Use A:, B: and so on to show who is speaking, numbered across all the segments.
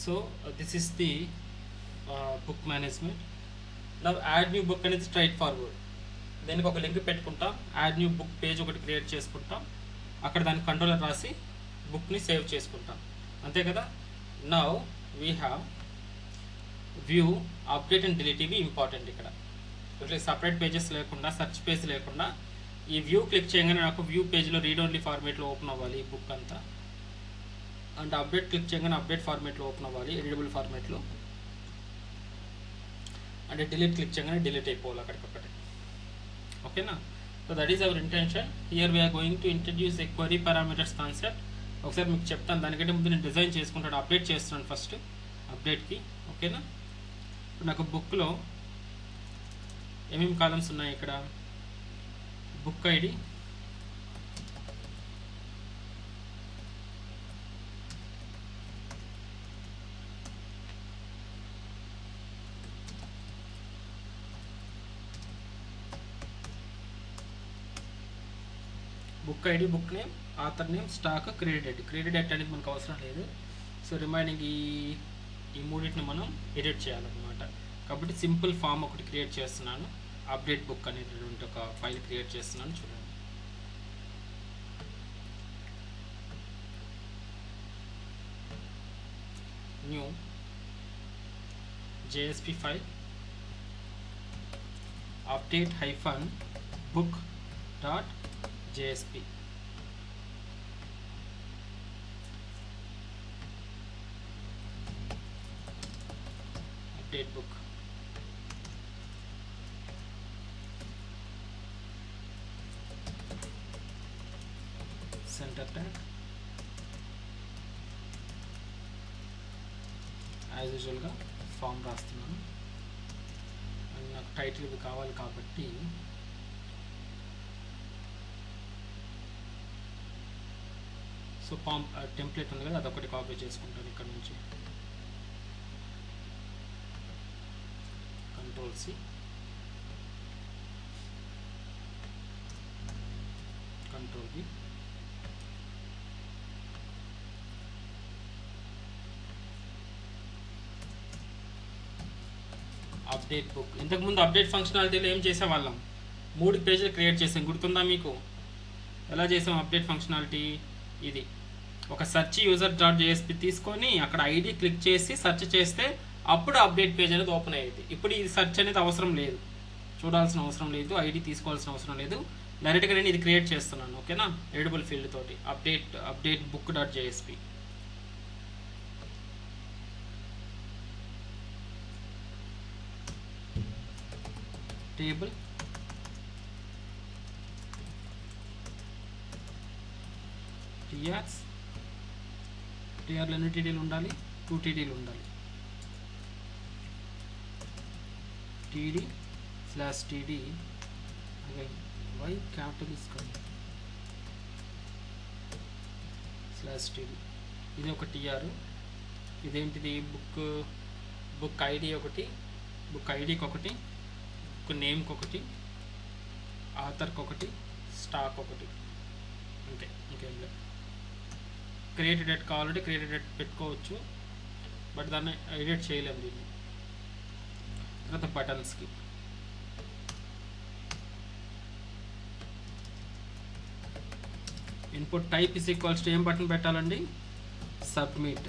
A: So this is the book management. నా add new book అనేది straight forward. దీనికి ఒక లింక్ పెట్టుకుంటాం, యాడ్ న్యూ బుక్ పేజ్ ఒకటి క్రియేట్ చేసుకుంటాం, అక్కడ దానికి కంట్రోలర్ రాసి బుక్ని సేవ్ చేసుకుంటాం, అంతే కదా. Now we have view, update and delete. ఇవి ఇంపార్టెంట్. ఇక్కడ ఇట్లా సపరేట్ పేజెస్ లేకుండా, సెర్చ్ పేజ్ లేకుండా ఈ వ్యూ క్లిక్ చేయగానే నాకు వ్యూ పేజ్లో రీడ్ ఓన్లీ ఫార్మేట్లో ఓపెన్ అవ్వాలి ఈ బుక్ అంతా. అండ్ అప్డేట్ క్లిక్ చేయగానే అప్డేట్ ఫార్మేట్లో ఓపెన్ అవ్వాలి, ఎడిటబుల్ ఫార్మేట్లో. అంటే డిలీట్ క్లిక్ చేయగానే డిలీట్ అయిపోవాలి అక్కడికక్కడే. ఓకేనా. So that is our intention. Here we're going to introduce a query parameters concept. ఒకసారి మీకు చెప్తాను, దానికంటే ముందు నేను డిజైన్ చేసుకుంటాను, అప్డేట్ చేస్తున్నాను ఫస్ట్ అప్డేట్కి. ఓకేనా. ఇప్పుడు నాకు బుక్లో ఏమేమి కాలమ్స్ ఉన్నాయి. ఇక్కడ book ID, book ID, book name, author name, stock, credit date. Credit date అనేది మనకు అవసరం లేదు. సో రిమైనింగ్ ఈ మూడింటిని మనం ఎడిట్ చేయాలన్నమాట. కాబట్టి సింపుల్ ఫామ్ ఒకటి క్రియేట్ చేస్తున్నాను, అప్డేట్ బుక్ అనేటువంటి ఒక ఫైల్ క్రియేట్ చేస్తున్నాను. చూడండి, new JSP file update -book .jsp. update book. Center tag as యూజువల్గా ఫామ్ రాస్తున్నాను. అండ్ నాకు టైటిల్ ఇది కావాలి కాబట్టి సో ఫామ్ టెంప్లెట్ ఉంది కదా, అదొకటి కాపీ చేసుకుంటాను ఇక్కడ నుంచి. Ctrl+C, Ctrl+V. Update book. ఇంతకుముందు అప్డేట్ ఫంక్షనాలిటీలో ఏం చేసేవాళ్ళం, 3 పేజీలు క్రియేట్ చేసాం, గుర్తుందా మీకు? ఎలా చేసాం అప్డేట్ ఫంక్షనాలిటీ? ఇది ఒక సెర్చ్ user.jsp తీసుకొని అక్కడ ఐడి క్లిక్ చేసి సెర్చ్ చేస్తే అప్పుడు అప్డేట్ పేజ్ అనేది ఓపెన్ అయ్యేది. ఇప్పుడు ఈ సెర్చ్ అనేది అవసరం లేదు, చూడాల్సిన అవసరం లేదు, ఐడి తీసుకోవాల్సిన అవసరం లేదు. డైరెక్ట్గా నేను ఇది క్రియేట్ చేస్తున్నాను. ఓకేనా. ఎడిటబుల్ ఫీల్డ్ తోటి అప్డేట్ book.jsp. టేబుల్ టీఆర్లో ఎన్ని టీడీలు ఉండాలి? 2 టీడీలు ఉండాలి. TD/TD again y capital is /TD. ఇది ఒక TR. ఇదేంటిది? బుక్ ఐడి ఒకటి, బుక్ ఐడికి ఒకటి, బుక్ నేమ్కి ఒకటి, ఆథర్కి ఒకటి, స్టాక్ ఒకటి, అంతే, ఇంకేం లేదు. క్రియేట్ డేట్ కావాలంటే క్రియేట్ డేట్ పెట్టుకోవచ్చు, బట్ దాన్ని ఎడిట్ చేయలేము దీన్ని. తర్వాత బటన్స్కి input type is equals to ఏం బటన్ పెట్టాలండి? Submit.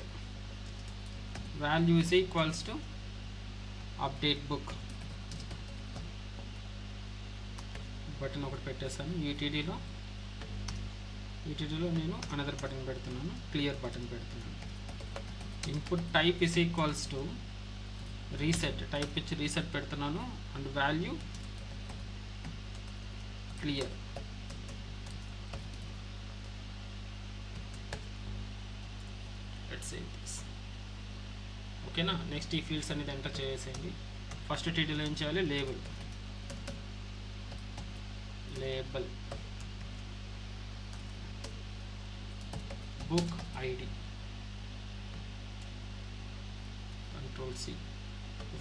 A: Value is equals to update book button ఒకటి పెట్టేస్తాను. ఈటీడీలో నేను అనదర్ బటన్ పెడుతున్నాను, క్లియర్ బటన్ పెడుతున్నాను. Input type is equals to reset, type ఇచ్చి రీసెట్ పెడుతున్నాను. And value clear. Let's save this. ఓకేనా. నెక్స్ట్ ఈ ఫీల్డ్స్ అనేది ఎంటర్ చేసేయండి. ఫస్ట్ టీడీలో ఏం చేయాలి? Label book ID, Ctrl+C.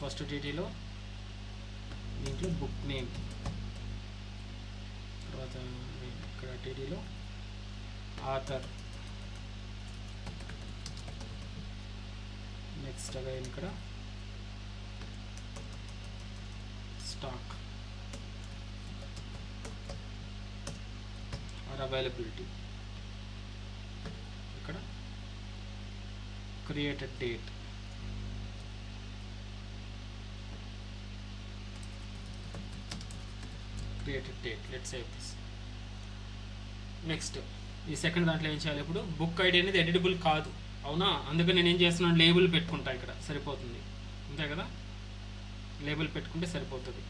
A: First టీడీలో దీంట్లో బుక్ నేమ్, తర్వాత ఇక్కడ టీడీలో ఆథర్, నెక్స్ట్ అగైన్ ఇక్కడ స్టాక్ ఆర్ అవైలబిలిటీ, ఇక్కడ created date, let's save this. Next ఈ సెకండ్ దాంట్లో ఏం చేయాలి, ఇప్పుడు బుక్ ఐడి అనేది ఎడిటబుల్ కాదు అవునా, అందుకని నేను ఏం చేస్తున్నాను, లేబుల్ పెట్టుకుంటా, ఇక్కడ సరిపోతుంది అంతే కదా, లేబుల్ పెట్టుకుంటే సరిపోతుంది.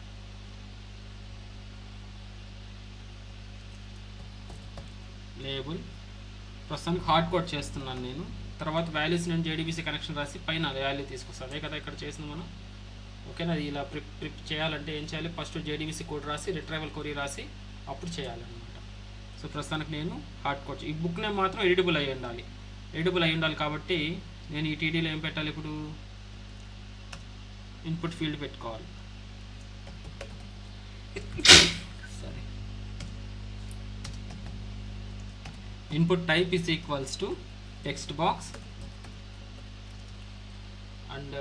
A: లేబుల్ ప్రస్తుతానికి హార్డ్ కోడ్ చేస్తున్నాను నేను, తర్వాత వాల్యూస్ నేను JDBC కనెక్షన్ రాసి పైన వాల్యూ తీసుకొస్తాను, అదే కదా ఇక్కడ చేసింది మనం. ఓకేనా, అది ఇలా ప్రిప్ చేయాలంటే ఏం చేయాలి, ఫస్ట్ JDBC కోడ్ రాసి రిట్రైవల్ క్వరీ రాసి అప్పుడు చేయాలన్నమాట. సో ప్రస్తుతానికి నేను హార్డ్ కోడ్, ఈ బుక్ నేమ్ మాత్రం ఎడిటబుల్ అయి ఉండాలి కాబట్టి నేను ఈ TDలో ఏం పెట్టాలి, ఇప్పుడు ఇన్పుట్ ఫీల్డ్ పెట్టుకోవాలి. సరే, input type is equals to text box and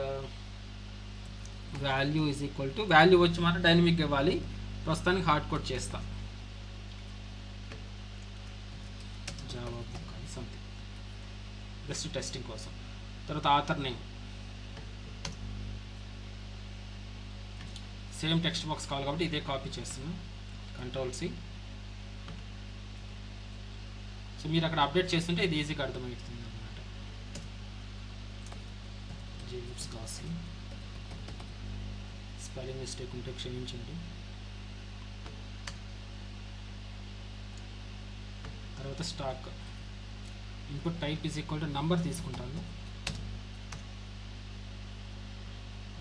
A: value is equal to, value వచ్చి మాత్రం డైనమిక్గా ఇవ్వాలి. ప్రస్తుతానికి హార్డ్ కోడ్ చేస్తా, జావా బుక్ అని సంథింగ్, జస్ట్ టెస్టింగ్ కోసం. తర్వాత author name same text box కావాలి కాబట్టి ఇదే కాపీ చేస్తున్నాను, Ctrl+C. సో మీరు అక్కడ అప్డేట్ చేస్తుంటే ఇది ఈజీగా అర్థమవుతుంది అన్నమాట. జేమ్స్ గాస్లీ, స్పెల్లింగ్ మిస్టేక్ ఉంటే క్షమించండి. తర్వాత stock, input type is equal to number తీసుకుంటాను,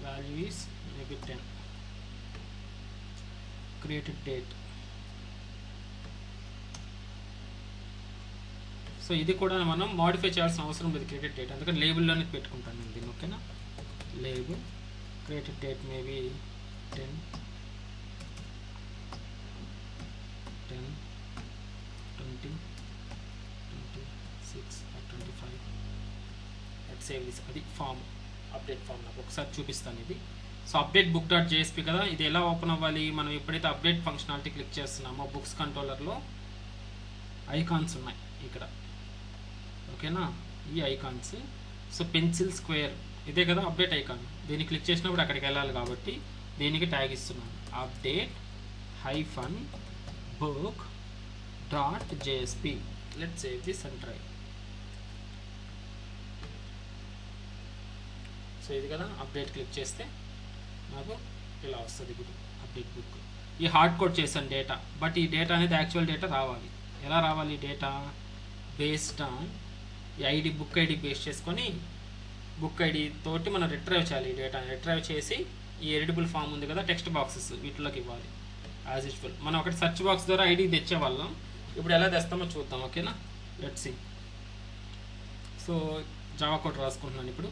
A: value is maybe 10, created date. So ఇది కూడా మనం మాడిఫై చేయాల్సిన అవసరం లేదు, క్రియేటెడ్ డేట్, అందుకని లేబుల్లోనే పెట్టుకుంటాను నేను దీన్ని. ఓకేనా, label created date maybe 10, 20, 26 or 25. Let's save this. అది ఫామ్, అప్డేట్ ఫామ్. నాకు ఒకసారి చూపిస్తాను ఇది. So update book dot JSP కదా, ఇది ఎలా ఓపెన్ అవ్వాలి, మనం ఎప్పుడైతే అప్డేట్ ఫంక్షనాలిటీ క్లిక్ చేస్తున్నామో బుక్స్ కంట్రోలర్లో ఐకాన్స్ ఉన్నాయి ఇక్కడ. ఓకేనా, ఈ ఐకాన్స్. సో పెన్సిల్ స్క్వేర్ ఇదే కదా అప్డేట్ ఐకాన్, దీన్ని క్లిక్ చేసినప్పుడు అక్కడికి వెళ్ళాలి కాబట్టి దీనికి ట్యాగ్ ఇస్తున్నాను, update -book .jsp. Let's save this and try. So ఇది కదా అప్డేట్, క్లిక్ చేస్తే నాకు ఇలా వస్తుంది ఇప్పుడు అప్డేట్ బుక్. ఈ హార్డ్ కోడ్ చేశాను డేటా, బట్ ఈ డేటా అనేది యాక్చువల్ డేటా రావాలి. ఎలా రావాలి డేటా, బేస్డ్ ఆన్ ఈ ఐడి, బుక్ ఐడి బేస్ చేసుకొని బుక్ ఐడి తోటి మనం రిట్రైవ్ చేయాలి. ఈ డేటా రిట్రైవ్ చేసి ఈ ఎడిటబుల్ ఫామ్ ఉంది కదా టెక్స్ట్ బాక్సెస్ వీటిలోకి ఇవ్వాలి యాజ్ యూజువల్. మనం ఒకటి సెర్చ్ బాక్స్ ద్వారా ఐడి తెచ్చేవాళ్ళం, ఇప్పుడు ఎలా తెస్తామో చూద్దాం. ఓకేనా, let's see. So Java code రాసుకుంటున్నాను ఇప్పుడు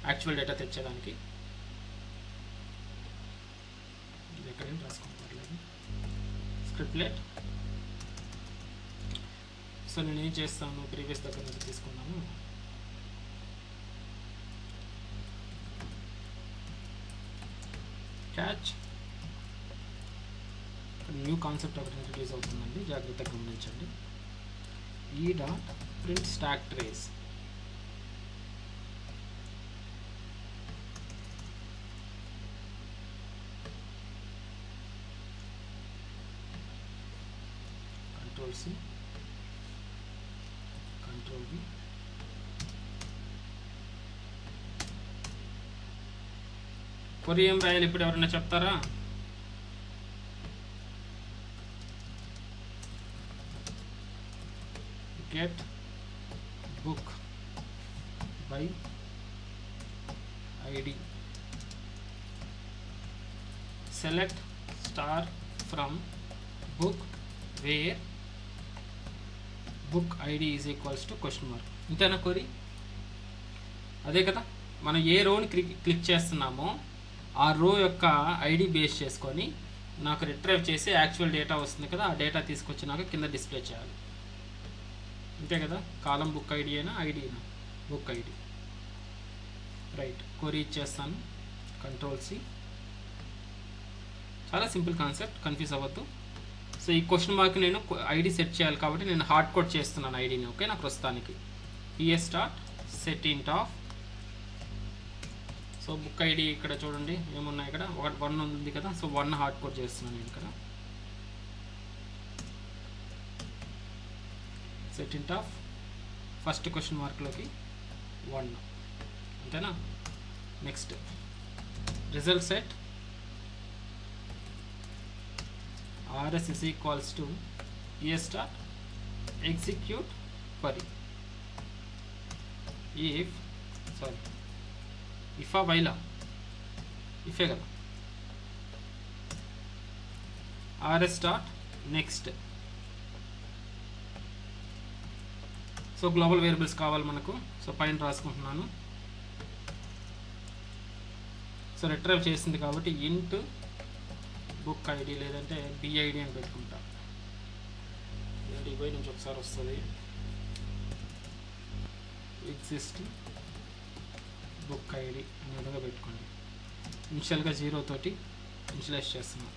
A: యాక్చువల్ డేటా తెచ్చేదానికి. ఇది ఎక్కడైనా రాసుకుంటారు స్క్రిప్ట్లెట్. సో నేను ఏం చేస్తాను, ప్రీవియస్ దగ్గర నుంచి తీసుకున్నాను. క్యాచ్, న్యూ కాన్సెప్ట్ ఒకటి ఇంట్రడ్యూస్ అవుతుందండి, జాగ్రత్తగా గమనించండి. ఈ dot print stack trace. Ctrl+C, Ctrl+V. కొరి ఏం రాయాలి ఇప్పుడు ఎవరైనా చెప్తారా? Get book by ID, select star from book where book ID is equals to question mark. ఇంతేనా కొరి? అదే కదా, మనం ఏ రోని క్లిక్ చేస్తున్నామో ఆ రో యొక్క ఐడి బేస్ చేసుకొని నాకు రిట్రైవ్ చేసి యాక్చువల్ డేటా వస్తుంది కదా, ఆ డేటా తీసుకొచ్చి నాకు కింద డిస్ప్లే చేయాలి. అంతే కదా, కాలం బుక్ ఐడి అయినా ఐడి అయినా బుక్ ఐడి. రైట్ క్వరీ ఇచ్చేస్తాను, Ctrl+C. చాలా సింపుల్ కాన్సెప్ట్, కన్ఫ్యూజ్ అవ్వద్దు. సో ఈ క్వశ్చన్ మార్క్ నేను ఐడి సెట్ చేయాలి కాబట్టి నేను హార్డ్ కోడ్ చేస్తున్నాను ఐడిని. ఓకే, నాకు ప్రస్తుతానికి PS స్టార్ట్ సెట్ ఇంట్ ఆఫ్. సో బుక్ ఐడి ఇక్కడ చూడండి ఏమున్నాయి, ఇక్కడ 1 ఉంది కదా, సో 1 హార్డ్ కోడ్ చేస్తున్నాను నేను ఇక్కడ. సెట్ ఇంట్ ఆఫ్ ఫస్ట్ క్వశ్చన్ మార్క్లోకి 1, అంతేనా. Next result set RS is equals to PS start execute query. if a while if కదా RS start next. So global variables కావాలి మనకు, సో పైన రాసుకుంటున్నాను. సో రిట్రైవ్ చేసింది కాబట్టి ఇంట్ బుక్ ఐడి లేదంటే BID అని పెట్టుకుంటా. లేదంటే ఇవై నుంచి ఒకసారి వస్తుంది ఎగ్జిస్టింగ్ బుక్ ఐడి అనే విధంగా పెట్టుకోండి. ఇనిషియల్గా 0 తోటి ఇనిషియలైజ్ చేస్తున్నాం.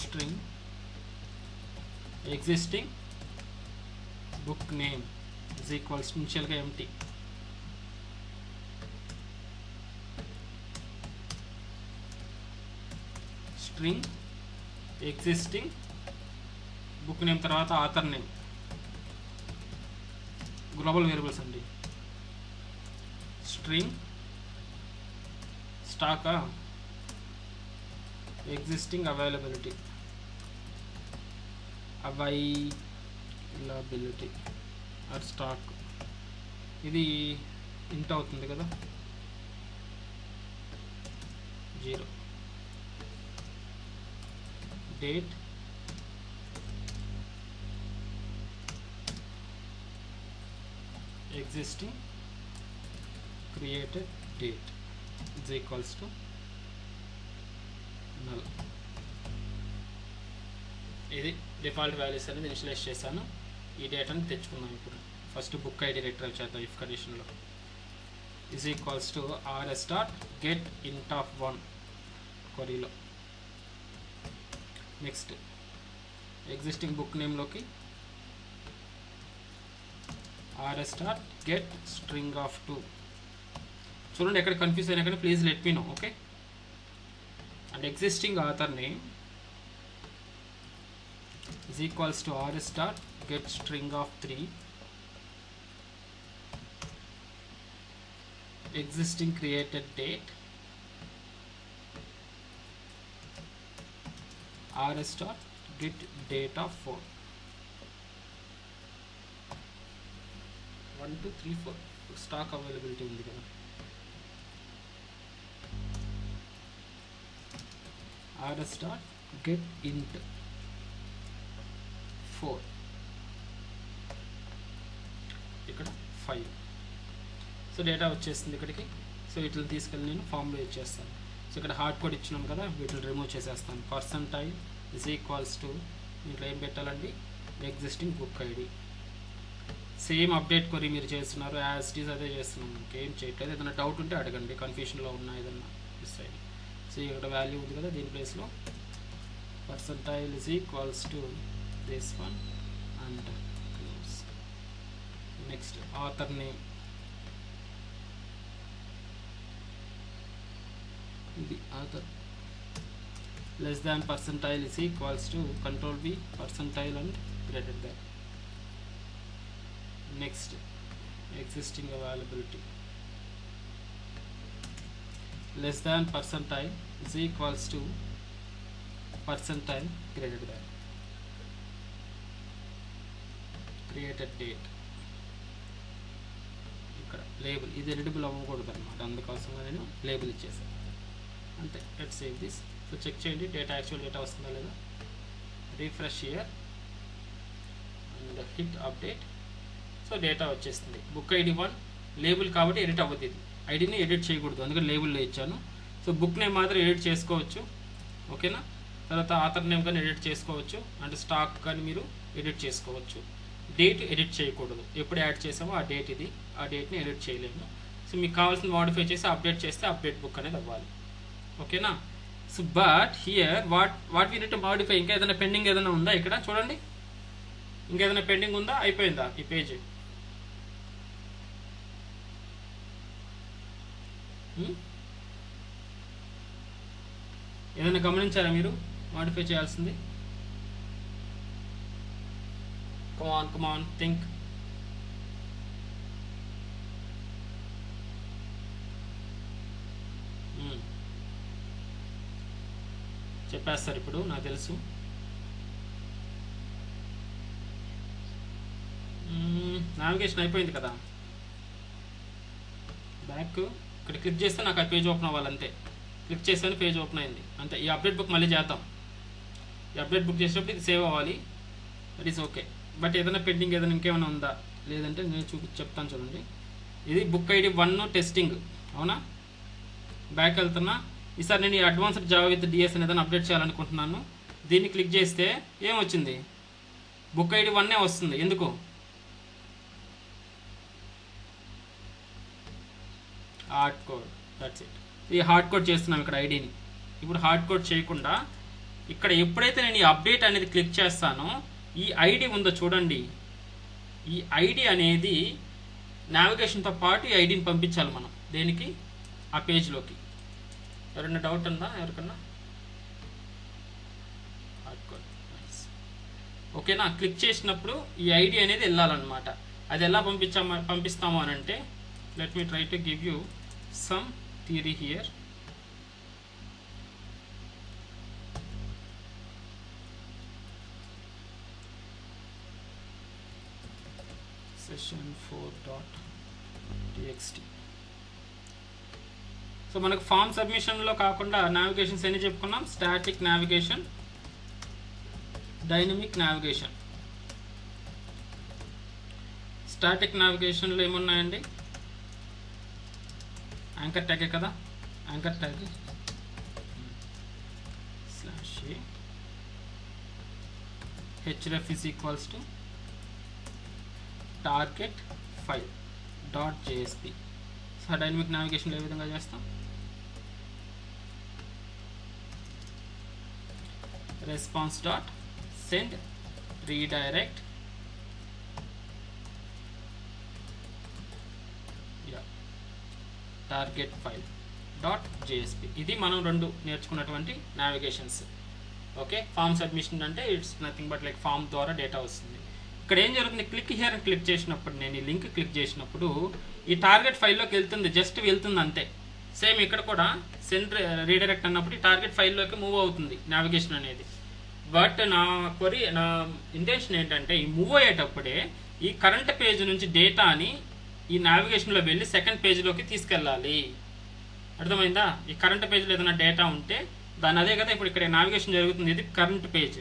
A: String existing book name is equals ఇనిషియల్గా empty. String existing book name తర్వాత ఆథర్ నేమ్, గ్లోబల్ వేరియబుల్స్ అండి. String stock existing availability or stock, ఇది ఇంట్ అవుతుంది కదా 0. date existing created date is equals to null. ఇది default values అనేది initialize చేశాను. ఈ డేటాని తెచ్చుకున్నాం. ఇప్పుడు ఫస్ట్ బుక్ ఐడి రిట్రైవ్ చేద్దాం. ఇఫ్ కండిషన్లో is equals to RS dot get int of 1 క్వరీలో. నెక్స్ట్ ఎగ్జిస్టింగ్ బుక్ నేమ్లోకి RS dot get string of 2. చూడండి ఎక్కడ కన్ఫ్యూజ్ అయినా కానీ please let me know. Okay, and existing author name is equals to RS dot get string of 3 existing created date RS dot get date of 4. 1 2 3 4 stock availability ఉంది కదా. RS dot get int 4, ఇక్కడ 5. So data వచ్చేస్తుంది ఇక్కడికి. So వీటిని తీసుకెళ్ళి నేను ఫామ్లో ఇచ్చేస్తాను. సో ఇక్కడ హార్డ్ కోడ్ ఇచ్చినాం కదా, వీటిని రిమూవ్ చేసేస్తాను. పర్సంటైల్ ఇజ్ ఈక్వల్స్ టు ఇంట్లో ఏం పెట్టాలండి, existing book ID. Same update కొరి మీరు చేస్తున్నారు, యాజ్ ఇట్ ఈజ్ అదే చేస్తున్నాం, ఇంకేం చేయట్లేదు. ఏదైనా డౌట్ ఉంటే అడగండి, కన్ఫ్యూషన్లో ఉన్నా ఏదన్నా మిస్ అయ్యి. సో ఇక్కడ వాల్యూ ఉంది కదా, దీని ప్లేస్లో percentile is equals to this one and close. Next author name, the author less than percentile is equals to control V percentile and greater than. Next existing availability less than percentile is equals to percentile greater than. Created date ఇక్కడ label, ఇది editable అవ్వకూడదు అనమాట, అందుకోసంగా నేను label ఇచ్చేసాను అంతే. Let save this. So check చేయండి data, actual data వస్తుందా లేదా. Refresh here and hit update. So data వచ్చేస్తుంది. బుక్ ఐడి 1 లేబుల్ కాబట్టి ఎడిట్ అవ్వదు, ఇది ఐడిని ఎడిట్ చేయకూడదు, అందుకని లేబుల్లో ఇచ్చాను. సో బుక్ నేమ్ మాత్రం ఎడిట్ చేసుకోవచ్చు, ఓకేనా. తర్వాత ఆథర్ నేమ్ కానీ ఎడిట్ చేసుకోవచ్చు, అండ్ స్టాక్ కానీ మీరు ఎడిట్ చేసుకోవచ్చు. డేట్ ఎడిట్ చేయకూడదు. ఎప్పుడు యాడ్ చేసామో ఆ డేట్ ఇది, ఆ డేట్ని ఎడిట్ చేయలేము. సో మీకు కావాల్సిన మాడిఫై చేసి అప్డేట్ చేస్తే అప్డేట్ బుక్ అనేది అవ్వాలి. ఓకేనా? So but here what we need to modify. ఇంకా ఏదైనా పెండింగ్ ఏదైనా ఉందా ఇక్కడ చూడండి, ఇంకేదైనా పెండింగ్ ఉందా, అయిపోయిందా ఈ పేజ్? ఏదైనా గమనించారా మీరు మాడిఫై చేయాల్సింది? come on think. చెప్పేస్తారు ఇప్పుడు, నాకు తెలుసు. నావిగేషన్ అయిపోయింది కదా, బ్యాక్ ఇక్కడ క్లిక్ చేస్తే నాకు ఆ పేజ్ ఓపెన్ అవ్వాలి అంతే. క్లిక్ చేస్తే పేజ్ ఓపెన్ అయింది అంతే. ఈ అప్డేట్ బుక్ మళ్ళీ చేద్దాం. ఈ అప్డేట్ బుక్ చేసేటప్పుడు ఇది సేవ్ అవ్వాలి, దట్ ఈస్ ఓకే. బట్ ఏదైనా పెండింగ్ ఏదైనా ఇంకేమైనా ఉందా లేదంటే నేను చెప్తాను చూడండి. ఇది బుక్ ఐడి 1 టెస్టింగ్, అవునా? బ్యాక్ వెళ్తున్నా. ఈసారి నేను ఈ అడ్వాన్స్డ్ జావా విత్ డిఎస్ అనేది అప్డేట్ చేయాలనుకుంటున్నాను. దీన్ని క్లిక్ చేస్తే ఏమొచ్చింది? బుక్ ఐడి 1 వస్తుంది. ఎందుకు? Hard code, that's it. ఈ హార్డ్ కోడ్ చేస్తున్నాం ఇక్కడ ఐడిని. ఇప్పుడు హార్డ్ కోడ్ చేయకుండా ఇక్కడ ఎప్పుడైతే నేను ఈ అప్డేట్ అనేది క్లిక్ చేస్తానో ఈ ఐడి ఉందో చూడండి, ఈ ఐడి అనేది నావిగేషన్తో పాటు ఈ ఐడిని పంపించాలి మనం. దేనికి? ఆ పేజ్లోకి. ఎవరైనా డౌట్ ఉందా ఎవరికన్నా? హార్డ్ కోడ్ ఓకేనా? క్లిక్ చేసినప్పుడు ఈ ఐడి అనేది వెళ్ళాలన్నమాట. అది ఎలా పంపిస్తాము అని అంటే, let me try to give you some theory here. session4.txt. So మనకు ఫామ్ సబ్మిషన్లో కాకుండా నావిగేషన్స్ ఎన్ని చెప్పుకున్నాం? Static navigation, dynamic navigation. Static నావిగేషన్లో ఏమున్నాయండి? యాంకర్ ట్యాగే కదా, anchor tag /href is equals to target file .jsp. So dynamic నావిగేషన్లో ఏ విధంగా చేస్తాం? Response dot send redirect target file .jsp. ఇది మనం 2 నేర్చుకున్నటువంటి నావిగేషన్స్. ఓకే, ఫామ్ సబ్మిషన్ అంటే it's nothing but like form ద్వారా డేటా వస్తుంది. ఇక్కడ ఏం జరుగుతుంది? క్లిక్ హియర్ అని క్లిక్ చేసినప్పుడు, నేను ఈ లింక్ క్లిక్ చేసినప్పుడు ఈ టార్గెట్ ఫైల్లోకి వెళ్తుంది, జస్ట్ వెళ్తుంది అంతే. సేమ్ ఇక్కడ కూడా సెండ్ రీడైరెక్ట్ అన్నప్పుడు ఈ టార్గెట్ ఫైల్లోకి మూవ్ అవుతుంది నావిగేషన్ అనేది. బట్ నా ఇంటెన్షన్ ఏంటంటే ఈ మూవ్ అయ్యేటప్పుడే ఈ కరెంట్ పేజ్ నుంచి డేటాని ఈ నావిగేషన్లో వెళ్ళి సెకండ్ పేజ్లోకి తీసుకెళ్ళాలి. అర్థమైందా? ఈ కరెంట్ పేజ్లో ఏదైనా డేటా ఉంటే దాని అదే కదా ఇప్పుడు ఇక్కడ నావిగేషన్ జరుగుతుంది. ఇది కరెంట్ పేజ్.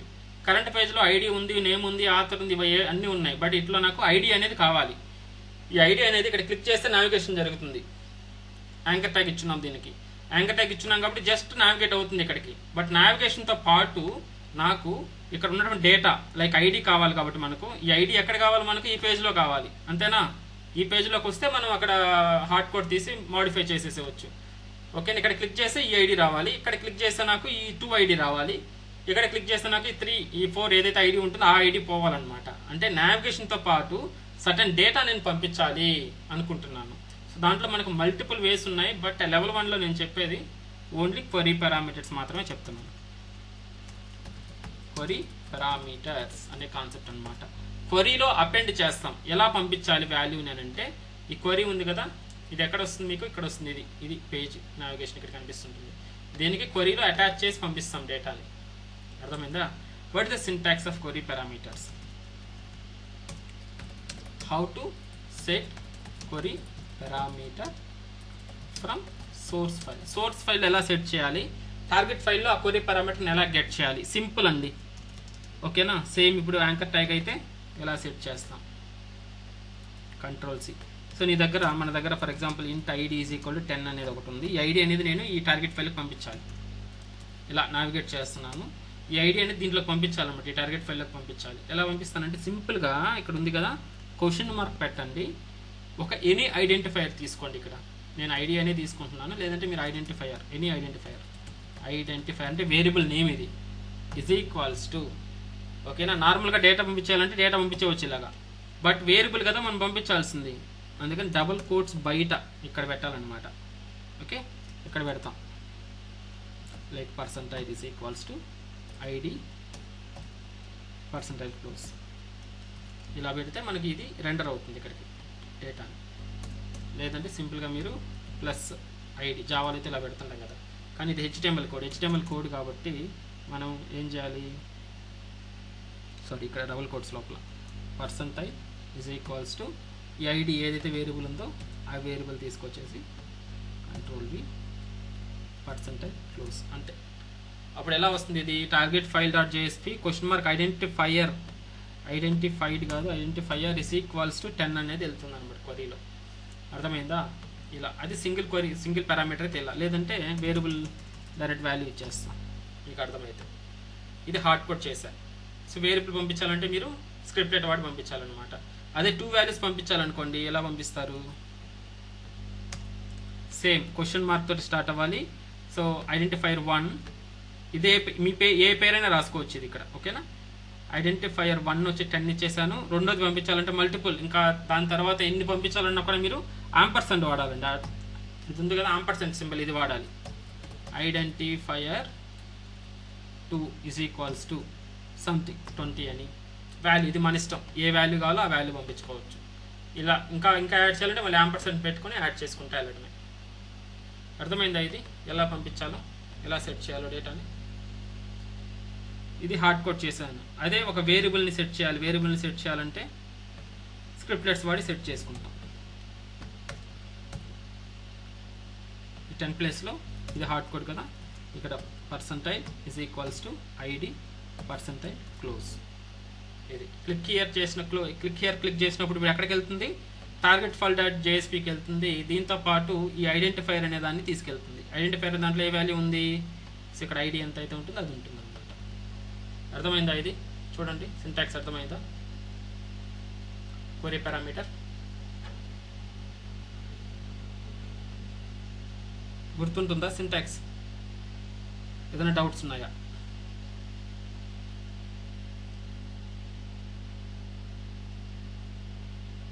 A: కరెంట్ పేజ్లో ఐడి ఉంది, నేమ్ ఉంది, ఆథర్ ఉంది, అన్నీ ఉన్నాయి. బట్ ఇట్లా నాకు ఐడి అనేది కావాలి. ఈ ఐడి అనేది ఇక్కడ క్లిక్ చేస్తే నావిగేషన్ జరుగుతుంది. యాంకర్ ట్యాగ్ ఇచ్చున్నాం దీనికి. యాంకర్ ట్యాగ్ ఇచ్చున్నాం కాబట్టి జస్ట్ నావిగేట్ అవుతుంది ఇక్కడికి. బట్ నావిగేషన్తో పాటు నాకు ఇక్కడ ఉన్నటువంటి డేటా లైక్ ఐడి కావాలి. కాబట్టి మనకు ఈ ఐడి ఎక్కడ కావాలి? మనకు ఈ పేజ్లో కావాలి. అంతేనా? ఈ పేజ్లోకి వస్తే మనం అక్కడ హార్డ్ కోడ్ తీసి మాడిఫై చేసేసేవచ్చు. ఓకే, ఇక్కడ క్లిక్ చేస్తే ఈ ఐడి రావాలి. ఇక్కడ క్లిక్ చేస్తే నాకు ఈ 2 ఐడి రావాలి. ఇక్కడ క్లిక్ చేస్తే నాకు ఈ 3, ఈ 4 ఏదైతే ఐడి ఉంటుందో ఆ ఐడి పోవాలన్నమాట. అంటే నావిగేషన్తో పాటు సర్టన్ డేటా నేను పంపించాలి అనుకుంటున్నాను. సో దాంట్లో మనకు మల్టిపుల్ వేస్ ఉన్నాయి. బట్ లెవెల్ 1లో నేను చెప్పేది ఓన్లీ క్వరీ పారామీటర్స్ మాత్రమే చెప్తున్నాను. క్వరీ పారామీటర్స్ అనే కాన్సెప్ట్ అనమాట. క్వరీలో అపెండ్ చేస్తాం. ఎలా పంపించాలి వాల్యూని అని అంటే, ఈ క్వరీ ఉంది కదా, ఇది ఎక్కడ వస్తుంది మీకు? ఇక్కడ వస్తుంది. ఇది పేజ్ నావిగేషన్ ఇక్కడ కనిపిస్తుంటుంది. దీనికి క్వరీలో అటాచ్ చేసి పంపిస్తాం డేటాని. అర్థమైందా? What is the syntax of query parameters? How to set query parameter from source file. Source file ఎలా సెట్ చేయాలి? టార్గెట్ ఫైల్లో ఆ క్వరీ పారామీటర్ని ఎలా గెట్ చేయాలి? సింపుల్ అండి. ఓకేనా? సేమ్ ఇప్పుడు యాంకర్ ట్యాగ్ అయితే ఎలా సెట్ చేస్తాం? Ctrl+C. సో మన దగ్గర ఫర్ ఎగ్జాంపుల్ int id = 10 అనేది ఒకటి ఉంది. ఈ ఐడి అనేది నేను ఈ టార్గెట్ ఫైల్కి పంపించాలి. ఇలా నావిగేట్ చేస్తున్నాను. ఈ ఐడి అనేది దీంట్లోకి పంపించాలన్నమాట, ఈ టార్గెట్ ఫైల్లోకి పంపించాలి. ఎలా పంపిస్తానంటే సింపుల్గా ఇక్కడ ఉంది కదా క్వశ్చన్ మార్క్ పెట్టండి, ఒక ఎనీ ఐడెంటిఫైయర్ తీసుకోండి. ఇక్కడ నేను ఐడి అనేది తీసుకుంటున్నాను, లేదంటే మీరు ఐడెంటిఫైయర్, ఎనీ ఐడెంటిఫైయర్ అంటే వేరియబుల్ నేమ్ ఇది ఈజ్ ఈక్వల్స్ టు, ఓకేనా. నార్మల్గా డేటా పంపించాలంటే డేటా పంపించవచ్చు ఇలాగా, బట్ వేరియబుల్ కదా మనం పంపించాల్సింది, అందుకని డబుల్ కోట్స్ బయట ఇక్కడ పెట్టాలన్నమాట. ఓకే, ఇక్కడ పెడతాం like పర్సంటైజ్ is equals to ID పర్సంటైజ్ close. ఇలా పెడితే మనకి ఇది రెండర్ అవుతుంది ఇక్కడికి డేటా. లేదంటే సింపుల్గా మీరు ప్లస్ ఐడి, జావాలో అయితే ఇలా పెడుతుంటాం కదా, కానీ ఇది హెచ్టిఎంఎల్ కోడ్ కాబట్టి మనం ఏం చేయాలి, సారీ ఇక్కడ డబుల్ కోట్స్ లోపల పర్సంటైజ్ ఈజ్ ఈక్వల్స్ టు ఈ ఐడి ఏదైతే వేరియబుల్ ఉందో ఆ వేరియబుల్ తీసుకొచ్చేసి కంట్రోల్ వి పర్సంటైజ్ క్లోజ్ అంతే. అప్పుడు ఎలా వస్తుంది ఇది target file dot JSP question mark identifier is equals to 10 అనేది వెళ్తుంది అనమాట క్వరీలో. అర్థమైందా? ఇలా అది సింగిల్ పారామీటర్ అయితే ఇలా, లేదంటే వేరియబుల్ డైరెక్ట్ వాల్యూ ఇచ్చేస్తాం. మీకు అర్థమైతే ఇది హార్డ్ కోడ్ చేశాను. సో వేరియబుల్ పంపించాలంటే మీరు స్క్రిప్టెడ్ వాడి పంపించాలన్నమాట. అదే 2 వాల్యూస్ పంపించాలనుకోండి ఎలా పంపిస్తారు, సేమ్ క్వశ్చన్ మార్క్ తోటి స్టార్ట్ అవ్వాలి. సో ఐడెంటిఫైయర్ 1 ఇదే మీ ఏ పేరైనా రాసుకోవచ్చు ఇది ఇక్కడ, ఓకేనా. ఐడెంటిఫైయర్ 1 వచ్చి 10 ఇచ్చేసాను. రెండోది పంపించాలంటే మల్టిపుల్, ఇంకా దాని తర్వాత ఎన్ని పంపించాలన్నా కూడా మీరు యాంపర్సెంట్ వాడాలండి. ఇది ఉంది కదా యాంపర్సెంట్ సింబల్, ఇది వాడాలి. Identifier 2 is equals to something 20 అని వాల్యూ, ఇది మన ఇష్టం, ఏ వాల్యూ కావాలో ఆ వాల్యూ పంపించుకోవచ్చు. ఇలా ఇంకా యాడ్ చేయాలంటే మళ్ళీ యాంపర్సెంట్ పెట్టుకొని యాడ్ చేసుకుంటే వెళ్ళడమే. అర్థమైందా ఇది ఎలా పంపించాలో, ఎలా సెట్ చేయాలో డేటాని? ఇది హార్డ్ కోడ్ చేశాను. అదే ఒక వేరియబుల్ని సెట్ చేయాలి, వేరియబుల్ని సెట్ చేయాలంటే స్క్రిప్ట్లెట్స్ వాడి సెట్ చేసుకుంటాం. ఈ 10 ప్లేస్లో ఇది హార్డ్ కోడ్ కదా, ఇక్కడ పర్సంటైజ్ is equals to ID పర్సంటైజ్ close. ఇది క్లిక్ హియర్ చేసినప్పుడు ఇప్పుడు ఎక్కడికి వెళ్తుంది, టార్గెట్ ఫైల్ డాట్ జేఎస్పీకి వెళ్తుంది. దీంతో పాటు ఈ ఐడెంటిఫైయర్ అనే దాన్ని తీసుకెళ్తుంది. ఐడెంటిఫైయర్ దాంట్లో ఏ వాల్యూ ఉంది, సో ఇక్కడ ఐడి ఎంత అయితే ఉంటుందో అది ఉంటుంది అనమాట. అర్థమైందా ఇది? చూడండి సింటాక్స్ అర్థమైందా? క్వరీ పారామీటర్ గుర్తుంటుందా? సింటాక్స్ ఏదైనా డౌట్స్ ఉన్నాయా?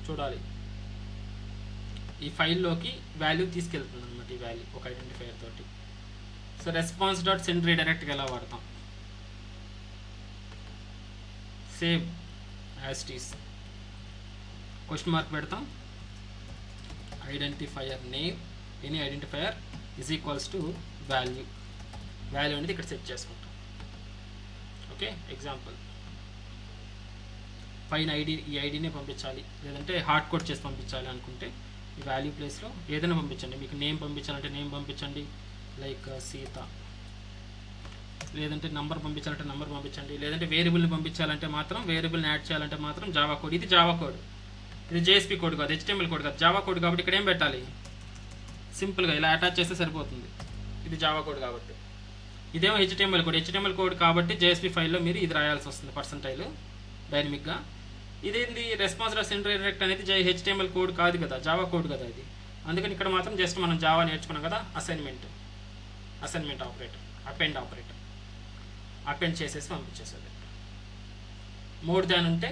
A: చూడాలి. ఈ ఫైల్లోకి వాల్యూ తీసుకెళ్తుంది అనమాట, ఈ వాల్యూ ఒక ఐడెంటిఫైయర్ తోటి. సో రెస్పాన్స్ డాట్ సెండ్ రీడైరెక్ట్గా ఎలా వాడతాం, same as it is question mark పెడతాం, identifier name any identifier is equals to value అనేది ఇక్కడ సెట్ చేసుకుంటాం. ఓకే, ఎగ్జాంపుల్ పైన ఈ ఐడినే పంపించాలి, లేదంటే హార్డ్ కోడ్ చేసి పంపించాలి అనుకుంటే ఈ వాల్యూ ప్లేస్లో ఏదైనా పంపించండి. మీకు నేమ్ పంపించాలంటే నేమ్ పంపించండి, లైక్ సీత. లేదంటే నంబర్ పంపించాలంటే నంబర్ పంపించండి. లేదంటే వేరియబుల్ని పంపించాలంటే మాత్రం, వేరియబుల్ని యాడ్ చేయాలంటే మాత్రం జావా కోడ్. ఇది జావా కోడ్, ఇది జేఎస్పీ కోడ్ కాదు, హెచ్టిఎంఎల్ కోడ్ కాదు, జావా కోడ్ కాబట్టి ఇక్కడ ఏం పెట్టాలి, సింపుల్గా ఇలా అటాచ్ చేస్తే సరిపోతుంది. ఇది జావా కోడ్ కాబట్టి. ఇదేమో హెచ్టిఎంఎల్ కోడ్ కాబట్టి జేఎస్పీ ఫైల్లో మీరు ఇది రాయాల్సి వస్తుంది పర్సంటైల్ డైనమిక్గా. ఇదేంది రెస్పాన్స్ డాట్ సెండ్ రీడైరెక్ట్ అనేది హెచ్టిఎంఎల్ కోడ్ కాదు కదా, జావా కోడ్ కదా ఇది. అందుకని ఇక్కడ మాత్రం జస్ట్ మనం జావా నేర్చుకున్నాం కదా, అసైన్మెంట్ ఆపరేటర్, అపెండ్ చేసేసి పంపించేసేది. మోర్ దాన్ ఉంటే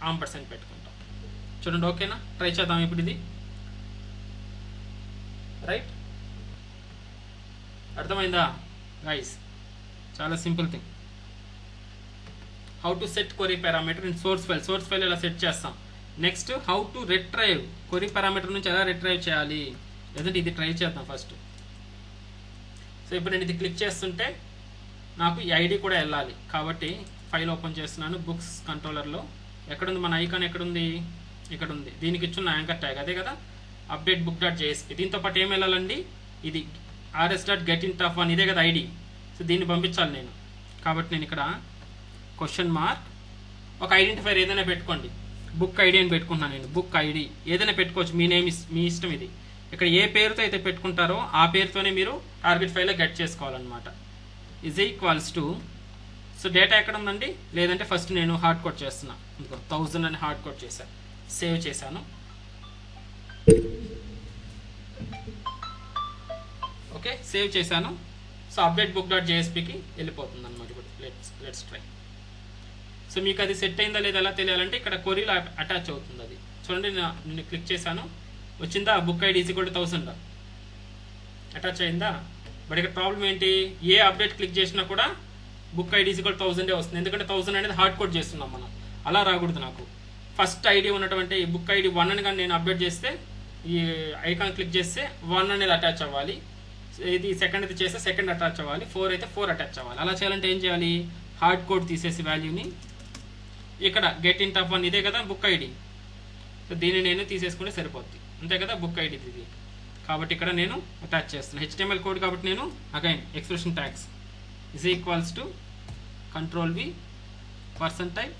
A: ఆంపర్సెంట్ పెట్టుకుంటాం. చూడండి, ఓకేనా? ట్రై చేద్దాం ఇప్పుడు ఇది. రైట్, అర్థమైందా గైస్? చాలా simple thing. How to set query parameter in source file ఎలా సెట్ చేస్తాం. Next how to retrieve, query parameter నుంచి ఎలా రిట్రైవ్ చేయాలి, లేదంటే ఇది ట్రై చేద్దాం ఫస్ట్. సో ఇప్పుడు నేను ఇది క్లిక్ చేస్తుంటే నాకు ఈ ఐడి కూడా వెళ్ళాలి కాబట్టి ఫైల్ ఓపెన్ చేస్తున్నాను. బుక్స్ కంట్రోలర్లో ఎక్కడుంది మన ఐకాన్, ఎక్కడుంది, ఇక్కడ ఉంది. దీనికి ఇచ్చిన యాంకర్ ట్యాగ్ అదే కదా, అప్డేట్ బుక్ డాట్ జేఎస్పీ. దీంతో పాటు ఏం వెళ్ళాలండి, ఇది rs.getIntOf1 ఇదే కదా ఐడి. సో దీన్ని పంపించాలి నేను, కాబట్టి నేను ఇక్కడ క్వశ్చన్ మార్క్ ఒక ఐడెంటిఫైర్ ఏదైనా పెట్టుకోండి. బుక్ ఐడి అని పెట్టుకుంటున్నాను నేను, బుక్ ఐడి ఏదైనా పెట్టుకోవచ్చు, మీ ఇష్టం. ఇది ఇక్కడ ఏ పేరుతో అయితే పెట్టుకుంటారో ఆ పేరుతోనే మీరు టార్గెట్ ఫైల్లో గెట్ చేసుకోవాలన్నమాట. Is equals to so data ఎక్కడ ఉందండి, లేదంటే ఫస్ట్ నేను హార్డ్ కోడ్ చేస్తున్నా, ఇంకో 1000 అని హార్డ్ కోడ్ చేశాను, సేవ్ చేశాను. ఓకే, సేవ్ చేశాను. సో అప్డేట్ బుక్ డాట్ జేఎస్పీకి వెళ్ళిపోతుంది అనమాట. ఇప్పుడు లెట్స్ ట్రై. సో మీకు అది సెట్ అయిందా లేదా ఎలా తెలియాలంటే ఇక్కడ కొరీలో అటాచ్ అవుతుంది. అది చూడండి, నేను క్లిక్ చేశాను, వచ్చిందా book ID is equal to 1000 attach అయిందా. బట్ ఇక్కడ ప్రాబ్లం ఏంటి, ఏ అప్డేట్ క్లిక్ చేసినా కూడా book ID is equal to 1000 వస్తుంది, ఎందుకంటే 1000 అనేది హార్డ్ కోడ్ చేస్తున్నాం మనం. అలా రాకూడదు. నాకు ఫస్ట్ ఐడి ఉన్నటువంటి బుక్ ఐడి 1 అని కానీ నేను అప్డేట్ చేస్తే, ఈ ఐకాన్ క్లిక్ చేస్తే 1 అనేది అటాచ్ అవ్వాలి, ఇది సెకండ్ అయితే చేస్తే సెకండ్ అటాచ్ అవ్వాలి, 4 అయితే 4 అటాచ్ అవ్వాలి. అలా చేయాలంటే ఏం చేయాలి, హార్డ్ కోడ్ తీసేసి వాల్యూని ఇక్కడ గెట్ ఇంట్ ఆఫ్ 1 ఇదే కదా బుక్ ఐడి, సో దీన్ని నేను తీసేసుకుంటే సరిపోద్ది, అంతే కదా బుక్ ఐడి ఇది. కాబట్టి ఇక్కడ నేను అటాచ్ చేస్తున్నాను HTML కోడ్. కాబట్టి నేను again expression tags is equals to Ctrl+V %type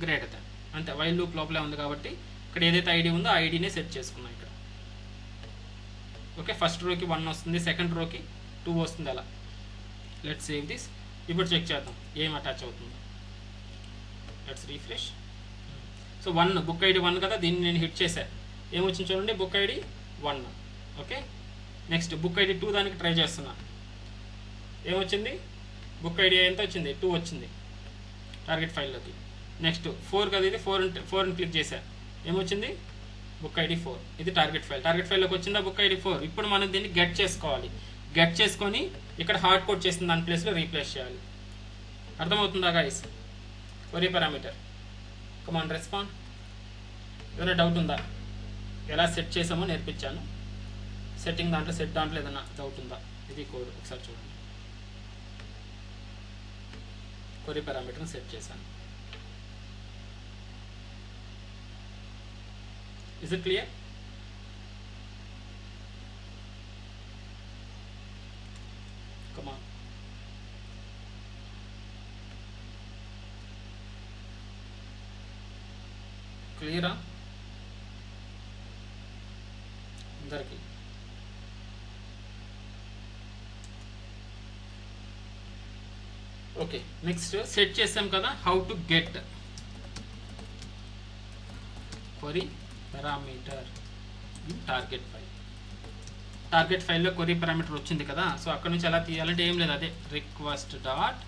A: greater than, అంతే. వైల్ లూప్ లోపలే ఉంది కాబట్టి ఇక్కడ ఏదైతే ఐడి ఉందో ఆ ఐడినే సెట్ చేసుకున్నాం ఇక్కడ. ఓకే, ఫస్ట్ రోకి 1 వస్తుంది, సెకండ్ రోకి 2 వస్తుంది. అలా లెట్స్ సేవ్ దిస్. ఇప్పుడు చెక్ చేద్దాం ఏం అటాచ్ అవుతుందో. Let's refresh. So 1 book ID 1 కదా, దీన్ని నేను హిట్ చేశాను, ఏమొచ్చింది చూడండి book ID 1. Okay, next book ID 2 దానికి ట్రై చేస్తున్నా, ఏమొచ్చింది బుక్ ఐడి ఎంత వచ్చింది 2 వచ్చింది టార్గెట్ ఫైల్లోకి. నెక్స్ట్ 4 కదా, ఇది 4 అని క్లిక్ చేశా, ఏమొచ్చింది బుక్ ఐడి 4, ఇది టార్గెట్ ఫైల్లోకి వచ్చిందా బుక్ ఐడి 4. ఇప్పుడు మనం దీన్ని గెట్ చేసుకోవాలి, గెట్ చేసుకొని ఇక్కడ హార్డ్ కోడ్ చేసిన దాని ప్లేస్లో రీప్లేస్ చేయాలి. అర్థమవుతుందా guys? Query parameter command respond. ఏదైనా డౌట్ ఉందా, ఎలా సెట్ చేసామో నేర్పించాను. సెట్టింగ్ దాంట్లో సెట్ దాంట్లో ఏదైనా డౌట్ ఉందా, ఇది కోడ్ ఒకసారి చూడండి. క్వరీ పారామీటర్ని సెట్ చేశాను. Is it clear? Come on. Clear? అందరికి ఓకే. నెక్స్ట్ సెట్ చేసాం కదా, how to get query parameter target ఫైల్లో క్వరీ పారామీటర్ వచ్చింది కదా. సో అక్కడ నుంచి ఎలా తీయాలంటే ఏం లేదు, అదే రిక్వెస్ట్ డాట్